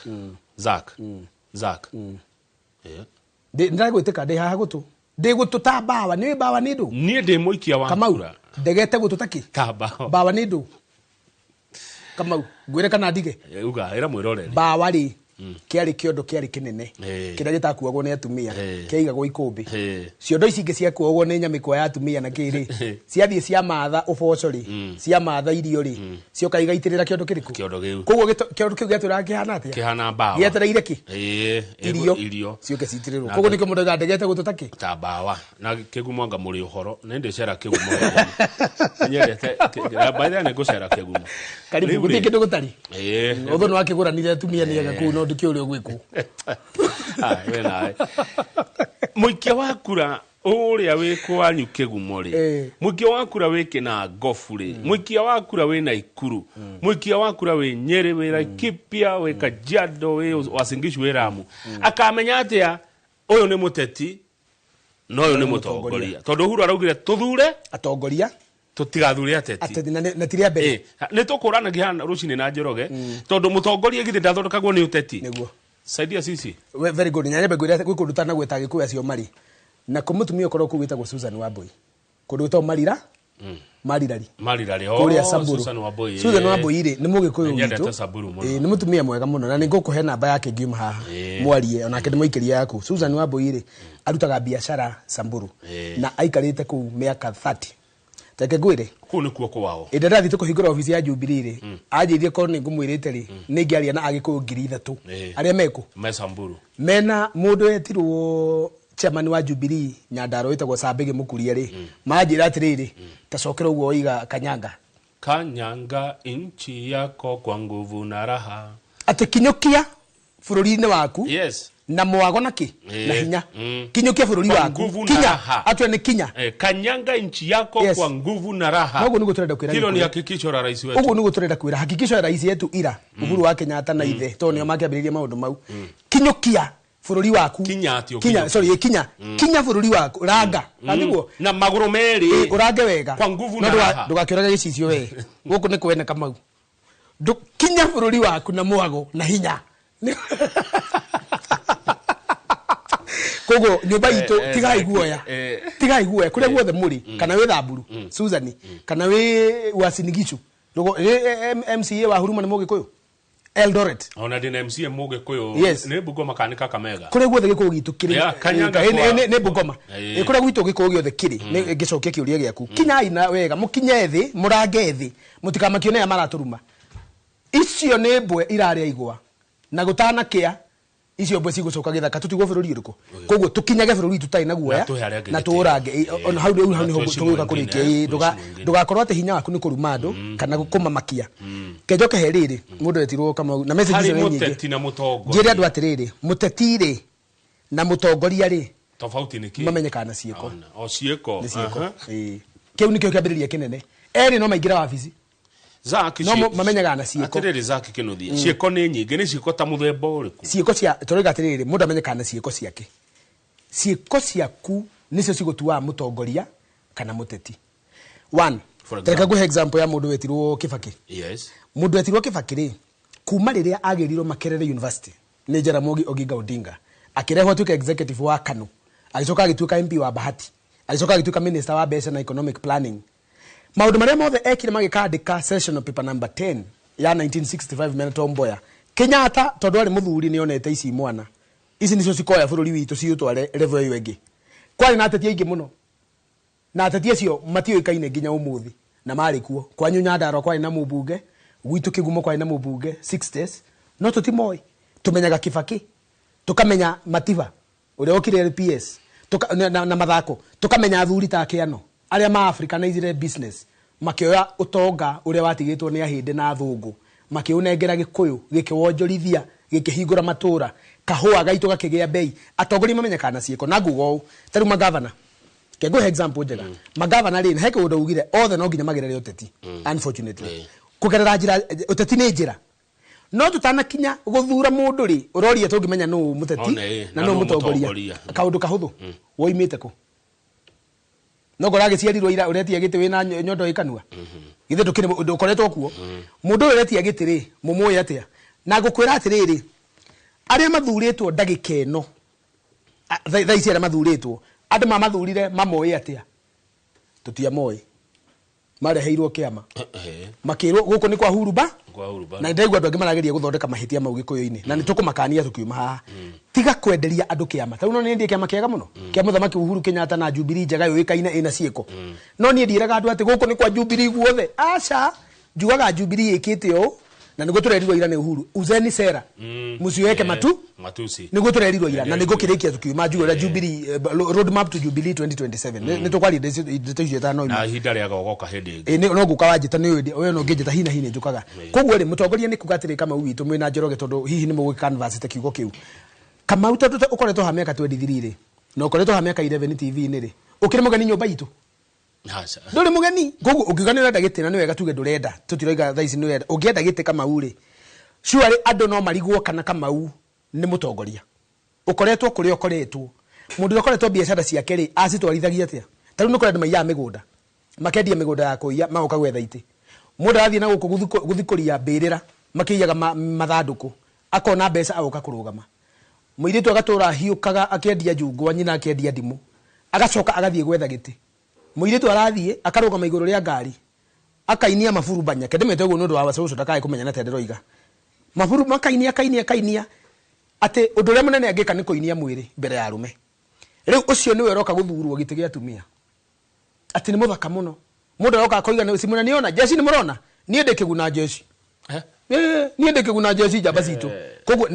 Speaker 2: Ndĩragwĩtĩka ndĩ haha gũtũ. Ndĩ gũtũ ta mbawa, nĩ mbawa nĩ ndũ.
Speaker 1: Niĩ ndĩ mũikia wa kura.
Speaker 2: Ndegete gũtũ takĩ.
Speaker 1: Ta mbawa.
Speaker 2: Mbawa nĩ ndũ. Kamau, ngwĩre kana ndige.
Speaker 1: Uga ĩra mwĩroreri.
Speaker 2: Mbawa rĩ kĩarĩ kĩondo kĩarĩ kĩnene kĩrĩa gĩtakuagwo nĩ atumia kĩaigagwo ikũmbĩ. Ciondo ici ingĩ ciakuagwo nĩ nyamĩkwa ya atumia na kĩrĩ ciathiĩ cia matha ũboco rĩ cia matha irio rĩ cioka igaitĩrĩra kĩondo kĩrĩkũ. Koguo kĩondo kĩu gĩatũraga kĩhana atĩa?
Speaker 1: Kĩhana mbawa.
Speaker 2: Gĩetereire kĩ? Irio cioke citĩrĩrwo. Koguo nĩkĩo mũndũ ndegete gũtũ takĩ.
Speaker 1: Ta mbawa na Kĩgumo anga mũrĩ ũhoro nĩ ndĩcera Kĩgumo. Nyendete baada nĩ ngũcera Kĩgumo.
Speaker 2: Karibu gũtirĩ kĩndũ gũtarĩ. Ũthũ nĩ wakĩgũranire atumia nĩega kũu no ndikĩũrĩa gwĩkũ.
Speaker 1: Mũikia wa kura ũrĩa wĩ kwanyu Kĩgumo rĩ, mũikia wa kura wĩ Kĩnangobu rĩ, mũikia wa kura wĩ Naikuru, mũikia wa kura wĩ Nyeri, wĩ Laikipia, wĩ Kajiado, wĩ Uasin Gishu, wĩ Lamu, akamenya atĩa ũyũ nĩ mũteti no ũyũ nĩ mũtongoria. Tondũ Uhuru araugire tũthure atongoria tutigathure ateti
Speaker 2: na tiria mbere
Speaker 1: nĩ tũkũranagia hana rũcinĩ na Njoroge tondũ mũtongoria githĩ ndathondekagwo nĩ ũteti nĩguo saidia sisi.
Speaker 2: Very good. Nyanya begwira gwĩkũndũ tana gwĩta Gĩkũyũ acio marĩ na kũmũtumia ũkorwo kũu wĩtagwo Susan Wambui kũndũ wĩtagwo Marirari kũrĩa Samburu. Susan Wambui rĩ nĩ Mũgĩkũyũ witũ nĩ mũtumia mwega mũno na nĩ ngũkũhe namba yake ngiuma haha mwarie onake nĩ mũikĩria yaku. Susan Wambui rĩ arutaga biashara Samburu na aikarĩte kũu mĩaka 30. Teke ngwĩre
Speaker 1: kũu nĩ kuo kwao.
Speaker 2: Ĩndĩ ndathi tũkũhingũra obici ya Jubilee rĩ anjĩithie korwo nĩ ngũmwĩrĩte rĩ nĩ ngĩaria na Agĩkũyũ 3,000 arĩa mekũ
Speaker 1: me Samburu
Speaker 2: mena mũndũ wetirwo chairman wa Jubilee Nyandarua wĩtagwo Sambĩgĩ Mũkuria rĩ manjĩra atĩrĩrĩ tacokera ũguo oiga Kanyanga nchi yako kwa nguvu na raha atĩ kinyũkia bũrũri-inĩ waku
Speaker 1: na
Speaker 2: mwago na ki na hinya kinyukia bũrũri waku kinya atwe ni kinya
Speaker 1: kanyanga nchi yako kwa nguvu na raha.
Speaker 2: Noguo niguo turenda kwira
Speaker 1: hilo ni hakikisho la rais wetu.
Speaker 2: Uguo niguo turenda kwira hakikisho la rais yetu ira Uhuru wa Kenyatta na ithe to nio makiambiriria maundu mau kinyukia bũrũri waku kinya sorry kinya bũrũri waku ranga niguo
Speaker 1: na magũrũ merĩ
Speaker 2: urange wega
Speaker 1: kwa nguvu na raha
Speaker 2: ndugakĩoraga gĩcicio we gũkũ nĩ kwene Kamau kinya bũrũri waku na mwago na hinya kogo nyumba itu tigai guoya kule guothe muri kana we Thamburu Susan kana we Wasinigichu dogo MCA wa Huruma ni Mugikuyu Eldoret
Speaker 1: ona ndina MCA Mugikuyu ne Bungoma kanika Kamega
Speaker 2: kule guothe gikuyu gitu kiri ne Bungoma kule gwitu gikuyu giothe kiri ne gicoke kiuria giaku kinyai na wega mukinye thi murange thi mutikamakione ya maraturuma icio ne mbwe iraria igwa na gutana kia icio mbwe cigucoka githaka tutigwo bururi uruko koguo tukinyage bururi tutai na guoya na turange ona hau ni ho tuguka kurikia ndugakorwo ate hinya waku ni kuruma andu kana kumamakia kejoke heriri mundu etirwo kama na message icio nyingi
Speaker 1: muteti na mutongoria
Speaker 2: njiri andu atiriri mutetire na mutongoria ri
Speaker 1: tofauti ni ki
Speaker 2: mamenyekana cieko
Speaker 1: o cieko
Speaker 2: kiu nikio kiambiriria kinene eri no maingira wabici
Speaker 1: Zaki
Speaker 2: no mamenyaga na cieko
Speaker 1: atiriri Zaki kinuthia cieko ni nyingi ni cieko ta muthemba uriku
Speaker 2: cieko cia turiga atiriri mundu amenyeka na cieko ciake cieko ciaku nicio cigutua mutongoria kana muteti one tereka guhe example ya mundu wetirwo Kibaki mundu wetirwo Kibaki ri kuma riria agirirwo Makerere University ni Jaramogi Oginga Odinga akirehwo tuka executive wa Kanu alicoka agituka MP wa Bahati alicoka agituka minister wa Beca na Economic Planning maundu maria mothe ekire magikandika session paper number 10 ya 1965 Tom Mboya Kenyatta tondu ari muthuri ni onete ici mwana ici nicio cikoya bururi witu ciutware level iyo ingi kwani na ateti ingi muno na ateti acio matioikaine nginya umuthi na mari kuo kwanyu Nyandarua kwani na mubunge gwitu Kigumo kwani na mubunge 60s no tutimoi tumenyaga Kibaki tukamenya Mativa uria okire LPS na mathako tukamenya athuri ta Kiano aria ma Africa na izire business makioya utonga uria watigitwo ni ahinde na thungu makiunengera Gikuyu gikiwonjorithia gikihingura matura kahua gaitu gakigia bei atongori mamenyekana cieko na ngugo taru magavana kego example njega magavana ri heke undu ugire othe no nginya magirere uteti unfortunately kugerera njira uteti ni njira no tutana kinya guthura mundu ri uroria tungimenya no muteti na no mutongoria kaundu kahuthu woimite ku no gorage ciarirwo ira uretia gite wina nyondo ikanua githe tukire ukoretwo kuo mundu uretia gite ri mumuye atia na gukwira atiriri aria mathuritwo ndagika eno thaisi aria mathuritwo andu mamathurire mamoye atia tutia moy mareheirwo kiama makirwo guko ni kwa Huruba na ndegwa andu angi marageria guthondeka mahitia mau Gikuyu-ini na nitukumakania tukiuma haha tiga kwenderia andu kiama tau no ndie kiama kiega muno kia muthamaki Uhuru Kenyatta na Jubilee njega yo ikaina ina cieko no nie ndiraga andu ati guko ni kwa Jubilee guothe aca njugaga Jubilee ikite o na nigo turerirwo ira ni Uhuru uzeni sera musiweke matusi nigo turerirwo ira na nigo kirikia tukiuma njugura Jubilee road map to Jubilee 2027 nitukwari ndetejeta tano
Speaker 1: na hinda ria gogoka hindi
Speaker 2: no guka wajita ni we no ngejeta hina njukaga koguo ri mutongoria ni kugatire kama witu mwina Njoroge tondu hihi ni mugu canvas te kiugo kiu kama utoto ukoretwo ha miaka 23 ri no ukoretwo ha miaka 11 TV ni ri ukire mugani nyumba itu
Speaker 1: Hasa.
Speaker 2: Nduri mugeni gogo ukiganira ndagite na ni wega tuge ndurenda tutiroiga thaisi ni wenda ungienda gite kama uri sure andu no marigwo kana kama u ni mutongoria ukoretwo kuri ukoretwo mundu ukoretwo biashara ciake ri acitwarithagia atia taru nuko andu maiya migunda makendia migunda ya kuiya magoka gwetha ite mundu athie na guku guthikuria mbirira makiyaga mathanduku akona mbeca agoka kurugama muiritu agatura hiukaga akendia njungwa nyina akendia ndimu agacoka agathie gwetha gite muiritu arathie akarugama iguru ria ngari akainia mafuru banya kedemete ugo nundu wa wacucu ndakae kumenya na tendero iga mafuru makainia ate undu ria munene angika ni kuinia mwiri mbere ya rume riu ucio niwe roka guthurwo gite gia tumia ati ni muthaka muno mundu roka akoiga ni simuna niona jeshi ni murona nie ndikiguna jeshi nie ndikiguna jeshi jamba citu koguo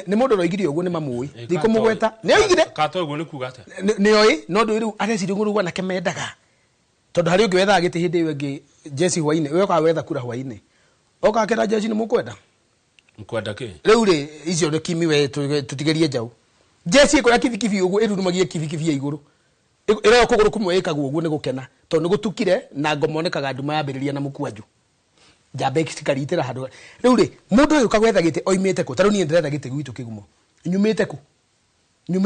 Speaker 2: ni mundu roigire uguo ni mamui ndikumugweta ni oigire
Speaker 1: kato uguo ni kuga ate
Speaker 2: ni oi no ndu riu areciri ngurugwa na kemendaga tondu hari ungi wetha gite hindi wengi jeshi hwaine we kwa wetha kura hwaine oka kera jeshi ni mukwenda
Speaker 1: ki
Speaker 2: riu ri icio ni kimi we tutigerie njau jeshi ko kivikivi uguo irurumagie kivikivi ya iguru ira kuguru kumwe ikagwo uguo ni gukena tondu gutukire na ngomonekaga nduma yambiriria na mukwanju jambe kikaritira handu riu ri mundu uyu kagwetha gite oimite ku taru ni ndirenda gite gwitu Kigumo nyumite ku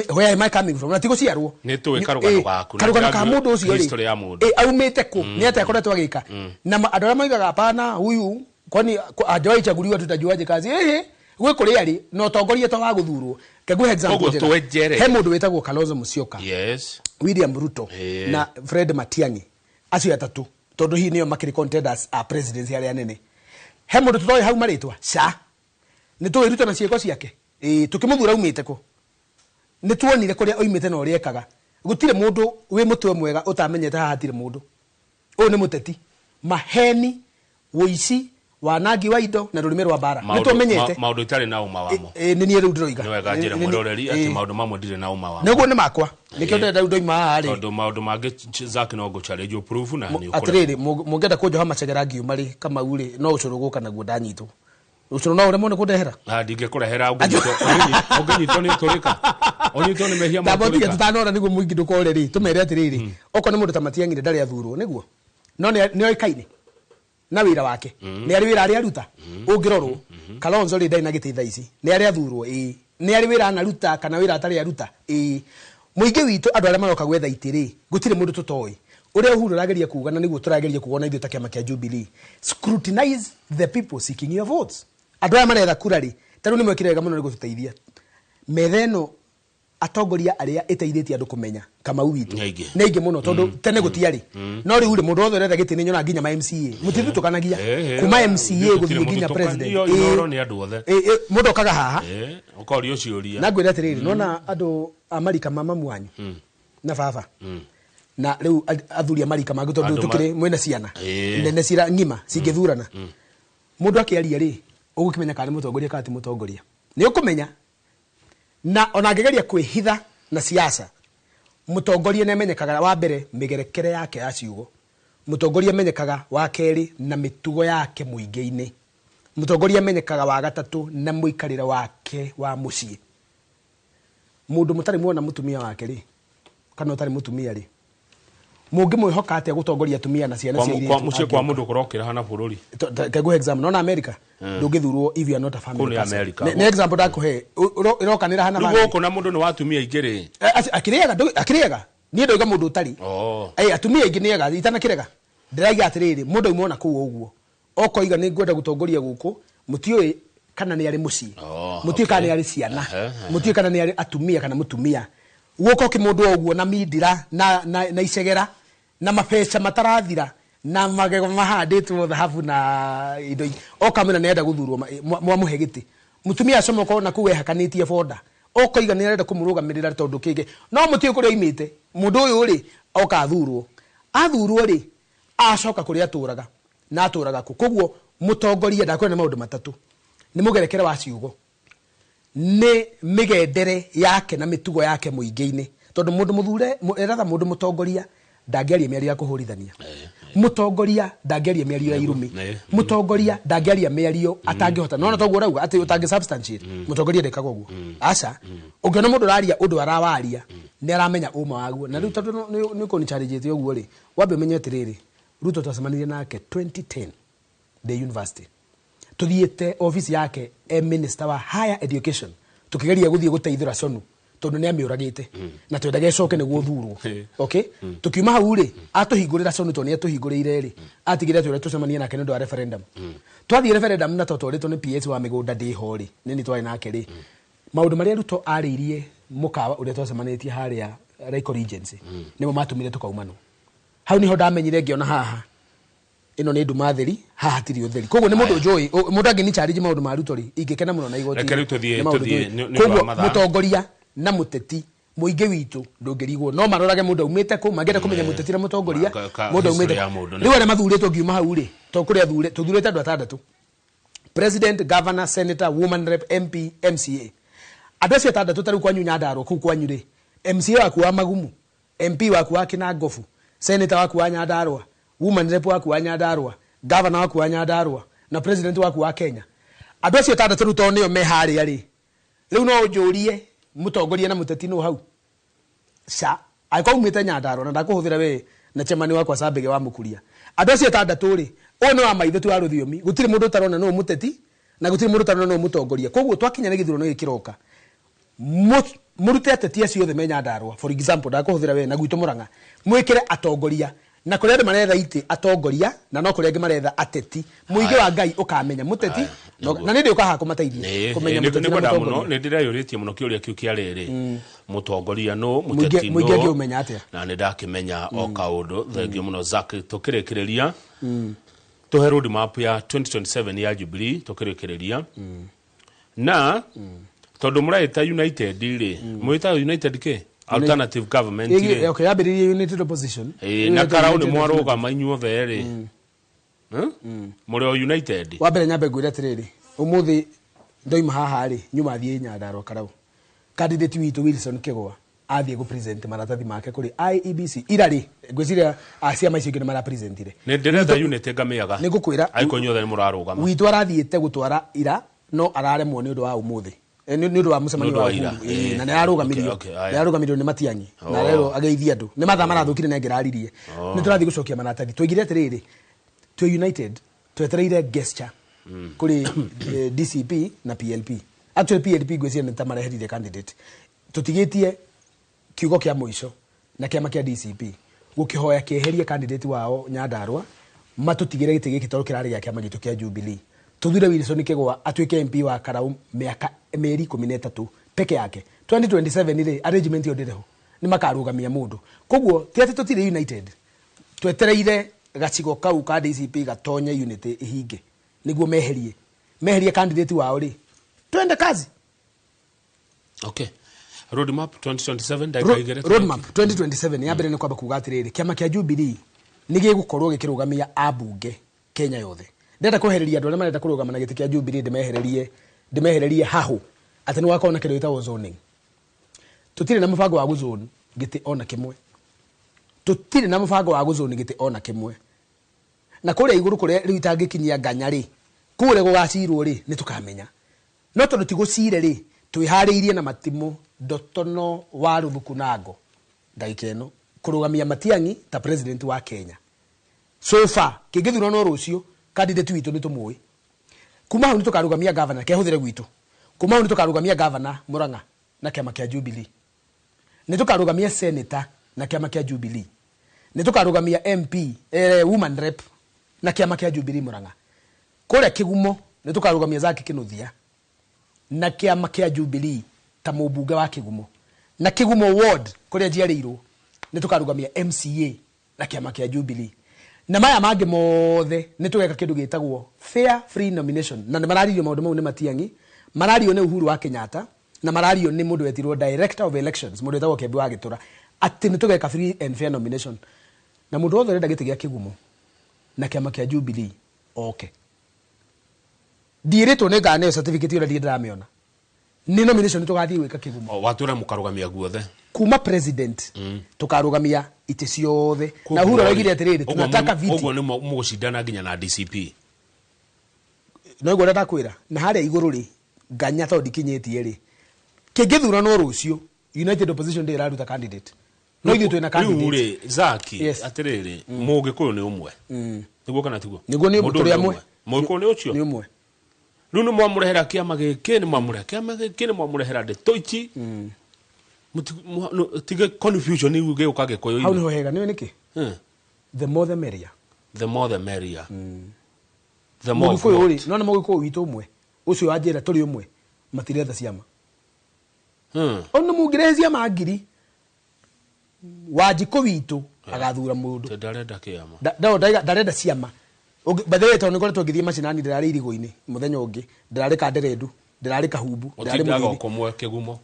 Speaker 2: where am I coming from na tigo ciarwo
Speaker 1: ni tuwe karugano gaku
Speaker 2: karugano ka mundu ucio ri aumite ku ni ate akoretwo agika na andu aria maigaga hapana huyu kwani ajawai chaguliwa tutajuaje kazi gwe kuri ari no tongoria to wa guthurwo kegwe example he mundu wetagwo Kalonzo Musyoka
Speaker 1: yes
Speaker 2: William Ruto na Fred Matiang'i acio atatu tondu hi niyo makiri contenders a presidency ari anene he mundu tutoi hau maritwa ni tu Ruto na cieko ciake tukimuthura umite ko ni tuonire kuria oimite no riekaga gutire mundu wi mutwe mwega utamenyete haha hatire mundu o ni muteti maheni woici wanagi wa indo na rurime rwa bara ni tumenyete
Speaker 1: maundu itari na uma wamo
Speaker 2: ni ni ru ndiroiga
Speaker 1: ni wega njira muroreri ati maundu mamwe ndire na uma wamo
Speaker 2: neguo ni makwa nikio ndenda ndoima ari
Speaker 1: tondu maundu mangi zake no go challenge proof na ni ukora
Speaker 2: atiriri mungenda kunjoha macegera ngiu mari kama uri no ucuruguka naguo ndanyitwo ucuru no ure mone kundehera
Speaker 1: ndinge kurehera ungenyito ni turika onyito ni mehia
Speaker 2: ma turika tutanora niguo muingi ndukore ri tumere atiriri oko ni mundu ta Matiang'i ndari athurwo niguo no ni oikaine na wira wake ni ari wira ari aruta ungirorwo Kalonzo ri ndai na gititha ici ni ari athurwo ni ari wira anaruta kana wira atari aruta muingi witu andu aria maroka gwetha itiri gutire mundu tutoi uria Uhuru rageria kuga na niguo turageria kuona ithu ta kiama kia Jubilee scrutinize the people seeking your votes andu aria maretha kura ri taru ni mwekire wega muno ni gututeithia metheno atongoria aria iteithĩtie andu kumenya kama witu neingi muno tondu tene gutiari no riu ri mundu othe retha gitini nyona nginya ma MCA mutitu tukanagia kuma MCA guthie nginya president
Speaker 1: inoro ni andu othe
Speaker 2: mundu okaga haha
Speaker 1: ukori uciuria
Speaker 2: na gwira tiriri nona andu Amerika mama mwanyu na baba na riu athuri Amerika mangu tondu tukire mwena ciana nene cira ngima cingithurana mundu akiaria ri ugukimenya kana mutongoria kati mutongoria ni ukumenya na onagegeria kwihitha na siasa mutongoria ne menyekaga wa mbere migerekere yake ya ciugo mutongoria menyekaga wa keri na mitugo yake muingeine mutongoria menyekaga wa gatatu na muikarire wake wa mucii mundu mutari muona mutumia wake ri kana utari mutumia ri mungi mwihoka atia gutongoria tumia na ciana cia iri
Speaker 1: kwa mucii kwa mundu kurokira hana bururi
Speaker 2: kego exam nona America ndungithurwo if you are not a family
Speaker 1: kuni America
Speaker 2: ne example ndakuhe irokanira hana
Speaker 1: family rugo kuna mundu ni watumia igiri
Speaker 2: akiriega ni ndoiga mundu utari atumia ingi niega itana kirega ndiraiga atiriri mundu imona ku uguo okoiga ni ngwenda gutongoria guku mutioi kana ni ari mucii mutioi kana ni ari ciana mutioi kana ni ari atumia kana mutumia guoko ki mundu uguo na mindira na icegera na mapeca matarathira na magego mahanditwo thahabu na indo okamena nenda guthurwo mwamuhe giti mutumia acoma ko na kuwe hakanitie boda okoiga ni arenda kumurugamirira tondu kige no mutio kuria imite mundu uyu ri oka athurwo ri acoka kuria aturaga na aturaga koguo mutongoria ndakwena maundu matatu ni mugerekere wa ciugo ni migendere yake na mitugo yake muingeine tondu mundu muthure eratha mundu mutongoria ndangiaria miario ya kuhurithania mutongoria ndangiaria miario ya irumi mutongoria ndangiaria miario atangihota nona toguo rauga ati utangi substantiate mutongoria ndekaga uguo aca ungiona mundu raria undu arawaria ni aramenya uma waguo na riu tondu ni ko ni challenge uguo ri wambe menyete riri Ruto twasemanirie nake 2010 the university tuthiete office yake minister wa higher education tukigeria guthie guteithira Sonu tondu ni amiuragite na twendaga coke niguo thurwo okay tukiuma hau ri atuhingurira Sonu tondu ni atuhingurire ri atigire twere tucemanie nake ndu wa referendum twathie referendum na totorito ni PS wa migunda ndiho ri nini twari nake ri maundu maria Ruto aririe mukawa uria twacemanitie haria Raiko Regency nimo matumire tukaumano hau niho ndamenyire ngiona haha ino ni nduma theri haha tiri utheri koguo ni mundu njoi mundu angi ni challenge maundu ma Ruto ri ingekena muno na igoti koguo mutongoria na muteti muingi witu ndungirigwo no marorage mundu aumite ku magenda kumenya muteti na mutongoria mundu aumite riu aria mathuritwo ngiuma hau ri to kuria tuthurite andu atandatu president governor senator woman rep MP MCA andu acio atandatu tari kwanyu Nyandarua ku kwanyu ri MCA waku wa Magumu MP waku wa Kinangofu senator waku wa Nyandarua woman rep waku wa Nyandarua governor waku wa Nyandarua na president waku wa Kenya andu acio atandatu ruto nio me haria ri riu no njurie mutongoria na muteti no hau sa aikaumite Nyandarua na ndakuhuthira we na chemani wakwa Sabege wa Mukuria andu acio atandatu ri ono wa maitho tu aruthiomi gutire mundu tarona no muteti na gutire mundu tarona no mutongoria koguo twakinya ni githurano gikiroka murute ateti acio othe me Nyandarua for example ndakuhuthira we na gwitu Muranga mwikire atongoria na kuri andu maretha iti atongoria na no kuri angi maretha ateti muige wa Ngai ukamenya muteti na nindi ukaha kumateithia kumenya muteti
Speaker 1: na muno ni ndirayuritie muno kiuria kiu kia riri mutongoria no muteti no
Speaker 2: muige umenya atia
Speaker 1: na ni ndakimenya o kaundu thengio muno Zack tukirikireria tuhe road map ya 2027 ya Jubilee tukirikireria na tondu muraita United ri muita United ke alternative government ri
Speaker 2: okay abiririe united opposition
Speaker 1: na karau ni mwaruga mainyu theri muri United
Speaker 2: wa mbere nyambe ngwira tiriri umuthi ndoima haha ri nyuma thie Nyandarua karau candidate witu Wilson Kigwa athie go present maratathi make kuri IEBC irari ngwiciria acia maicio ngine mara presentire
Speaker 1: ne ndirenda unit ngamiaga
Speaker 2: ni ngukwira
Speaker 1: aikonyothe ni murarugama
Speaker 2: witu arathiete gutwara ira no araremwo ni undu wa umuthi ni undu wa mucemanio wa ira na ni arugamirio ni Matiang'i na rero ageithia andu ni matha marathukire na ngiraririe ni turathi gucokia maratathi twigire atiriri to United twetereire gesture kuri DCP na PLP actually PLP gweciria ni tamareherire candidate tutigitie kiugo kia muico na kiama kia DCP gukihoya kieherie candidate wao Nyandarua matutigire giti giki toro kirari ya kiama gitu kia Jubilee tuthire Wilson Kigwa atuike MP wa Karau miaka meri 13 peke yake 2027 ile arrangement yo ndireho ni makarugamia mundu koguo ti ati tutire United twetereire gacigo kau ka DCP gatonye unity ihinge niguo meherie candidate wao ri twende kazi.
Speaker 1: Okay. Roadmap 2027
Speaker 2: roadmap 2027 ya mbere ni kwamba kuga atiriri kiama kia Jubilee nige gukorwo gikirugamia abunge Kenya yothe ndenda kuhereria andu aria marenda kurugama na giti kia Jubilee ndimehererie hahu ati ni wakona kindu gitagwo zoning tutire na mubango wa guzone giti ona kimwe tutire na mubango wa guzone giti ona kimwe na kuria iguru kuria riu itangikinyia nganya ri kure gugacirwo ri ni tukamenya no tondu tigucire ri twihariirie na matimu Dotono wa Ruthukunango ndagikeno kurugamia Matiang'i ta president wa Kenya so far kigithura no rucio candidate witu ni tumui kuma hu ni tukarugamia governor kehuthire gwitu kuma hu ni tukarugamia governor Murang'a na kiama kia Jubilee ni tukarugamia senator na kiama kia Jubilee ni tukarugamia MP woman rep na kiama kia Jubilee Murang'a kule Kigumo ni tukarugamia Zack Kinuthia na kiama kia Jubilee ta mubunge wa Kigumo na Kigumo ward kule jiarirwo ni tukarugamia MCA na kiama kia Jubilee na maya mangi mothe ni tugeka kindu gitagwo fair free nomination na ni marario maundu mau ni Matiang'i marario ni Uhuru wa Kenyatta na marario ni mundu wetirwo director of elections mundu wetagwo Kembi wa Gitura ati ni tugeka free and fair nomination na mundu wothe renda giti gia Kigumo na kiama kia Jubilee okay direto ne gane certificate ira ndirameona ni nomination tugathi wika Kigumo
Speaker 1: watura mukarugamia guothe
Speaker 2: kuma president tukarugamia ite ciothe na Uhuru augire atiriri tunataka viti
Speaker 1: ugo ni mugucindana nginya na DCP
Speaker 2: no igora takwira na haria iguru ri nganya to dikinyetie ri kingithura no rucio United opposition ndi iraruta candidate no ithu twina candidate
Speaker 1: uri Zaki atiriri mugikuyu ni umwe niguo kana tiguo
Speaker 2: niguo ni turi amwe
Speaker 1: mugikuyu ni ucio
Speaker 2: ni umwe
Speaker 1: runo mwamurehera kiama giki ni mwamurehera ndetoichi tige confusion ni uge ukage koyo
Speaker 2: how no hega ni niki the more the merrier
Speaker 1: the more the merrier the more
Speaker 2: mugikuyu uri no na mugikuyu witu umwe ucio ajira turi umwe matiretha ciama ona mungirezia magiri wajiko witu agathura mundu
Speaker 1: ndarenda kiama
Speaker 2: ndarenda ciama bathe to nikoretwo ngithie macinani ndirari irigo-ini muthenya ungi ndirari kanderendu ndirari kahumbu ndirari
Speaker 1: muthini komwe Kigumo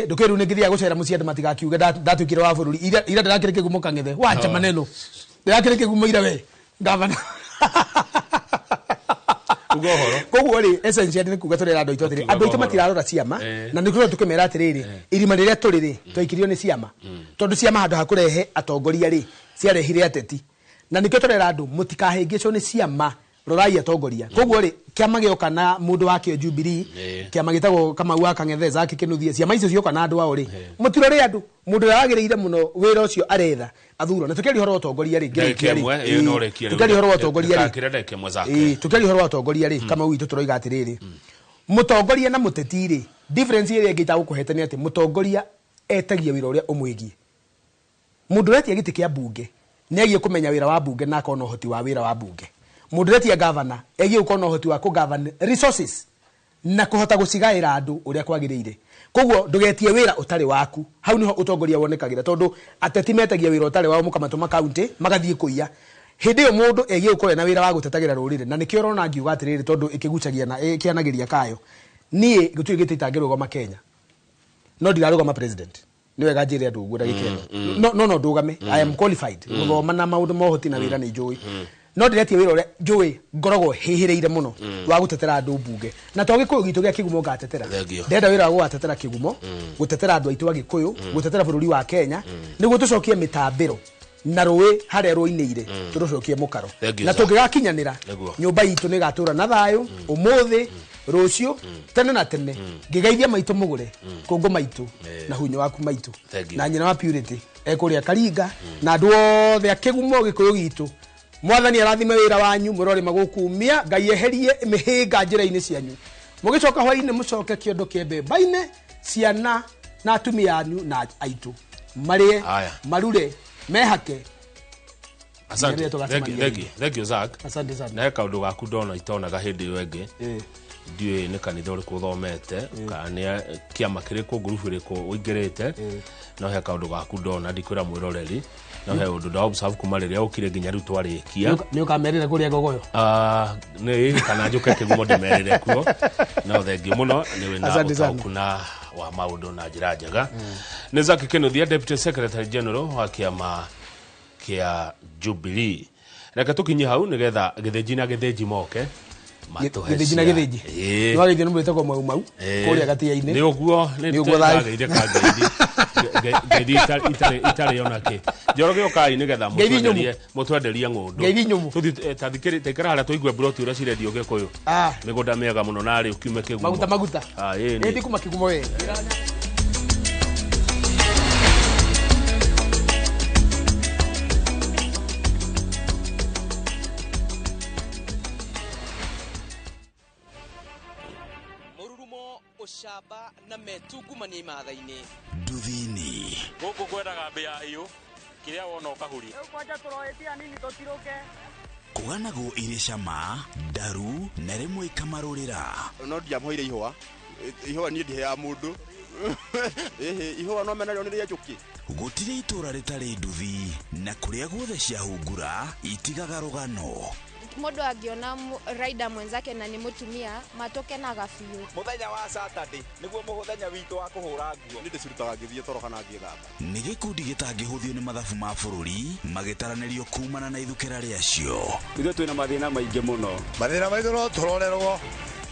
Speaker 2: ndukiru ni ngithia gucera muciande matigakiuge ndatwikire wa bururi ira ndirakire Kigumo kangethe wacha maneno ndirakire Kigumo ira we gavana
Speaker 1: ugohoro
Speaker 2: koguo ri essentially ni kuga turera andu itu atiri andu itu matirarora ciama na nikuru tukimera atiriri irima riria turiri twaikiriyo ni ciama tondu ciama handu hakurehe atongoria ri ciarehire ateti na nikyo turera andu mutikahingicwo ni ciama rorai atongoria koguo ri kiama gioka na mundu wake Jubilee kiama gitagwo kama wa Kang'ethe Zack Kinuthia ciama icio cioka na andu ao ri mutirore andu mundu yagireire muno wira ucio aretha athuro na tukeri horo atongoria ri
Speaker 1: tukeri
Speaker 2: horo atongoria ri tukeri horo atongoria ri kama witu turoiga atiriri mutongoria na muteti ri difference iri ngita gukuhetania ati mutongoria etagia wira uria umwigie mundu retia giti kia bunge negie kumenya wira wa bunge na akona hoti wa wira wa bunge mudiretia governor egie ukona hoti wa kugovern resources na kuhota gucigaira andu uria kwagiriire koguo ndugetie wira utari waku hau niho utongoria wonekagira tondu ateti metagia wira utari wao mukamatuma county magathie kuiya hindi yo mundu egie ukore na wira wa gutetagira rurire na nikio rona ngiuga atiriri tondu ikigucagia na ikianagiria kayo nie gutui gititangirwo goma Kenya no ndirarugama president niwe gajire andu guda gikenya no ndugame I am qualified guthoma na maundu mohoti na wira ni njui no ndiretie wira uria njui ngorogo hihireire muno wa gutetera andu bunge na to gikuyu gitu gia kigumo ngatetera ndenda wira wa gutetera kigumo gutetera andu aitu agikuyu gutetera bururi wa Kenya niguo tucokie mitambiro na ruwe hare ruineire turucokie mukaro na tungigakinyanira nyumba itu ni gatura na thayu umuthi rucio tene na tene ngigeithia maitu mugure kongo maitu na hunyo waku maitu na nyina wa purity ekuria Karinga na andu othe akigumo gikuyu gitu mwathani arathime wira wanyu murore magukumia ngai eherie mihinga njira-ini cianyu mugicoka hwaine mucoke kiondo kiembe baine ciana na atumia anyu na aitu marie marure mehake.
Speaker 1: Asante. Thank you Zach.
Speaker 2: Asante sana.
Speaker 1: Na kaundu gaku ndona itonaga hindi iyo ingi ndiwe ni kanitha uri kuthomete kana kiama kiriko group iriko uingirite no he kaundu gaku ndona ndikwira mwiroreri no he undu da observe kuma riria ukire nginya riu twarikia
Speaker 2: ni ukamerire kuria gogoyo
Speaker 1: ni kana njuke kigumo ndimerire kuo no thengi muno ni wina utakuna wa maundu na njira njega ni Zach Kinuthia Deputy Secretary General wa kiama kia Jubilee reka tukinye hau nigetha githinji na githinji moke
Speaker 2: githinji na githinji ni wagithie no mwitego mau kuria gatia-ini
Speaker 1: ni uguo ni uguo thagire gaidi itari onake Njoroge okai nigetha mutwenderie ngundu tuthi tathikiri tekara haria tuigue broti uria cirendio gikuyu migunda mega muno na ari ukiume kigumo
Speaker 2: maguta ni ndikuma kigumo we
Speaker 9: shaba na metungumani mathaini
Speaker 10: nduthini
Speaker 11: guku kwendaga mbia hiyo kiria wona ukahuri
Speaker 12: kwanja turoetia nini totiroke
Speaker 10: kuganago ire cama ndaru na rimwe ikamarurira
Speaker 13: no ndiamhoire ihwa ni ndihe ya mundu ihwa no mena rionire njuki
Speaker 10: gutire itura ritari nduthi na kuria guothe ciahungura itigaga rugano
Speaker 5: mundu angiona rider mwenzake na ni mutumia matoke na gafiu
Speaker 9: muthenya wa Saturday niguo muthenya witu wa kuhura nguo
Speaker 13: ni ndicirutaga ngithie toro kana ngithamba
Speaker 10: ni gikundi gitangihuthio ni mathabu ma bururi magitaranirio kumana na ithukira riacio
Speaker 9: ithu twina mathina maingi muno
Speaker 13: mathina maithu no turorerwo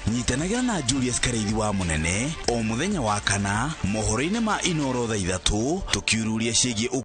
Speaker 10: nyitanagira na Julius Kareithi wa Munene o muthenya wa kana mohoro-ini ma Inoro thaa 3 tukiururia ciĩgiĩ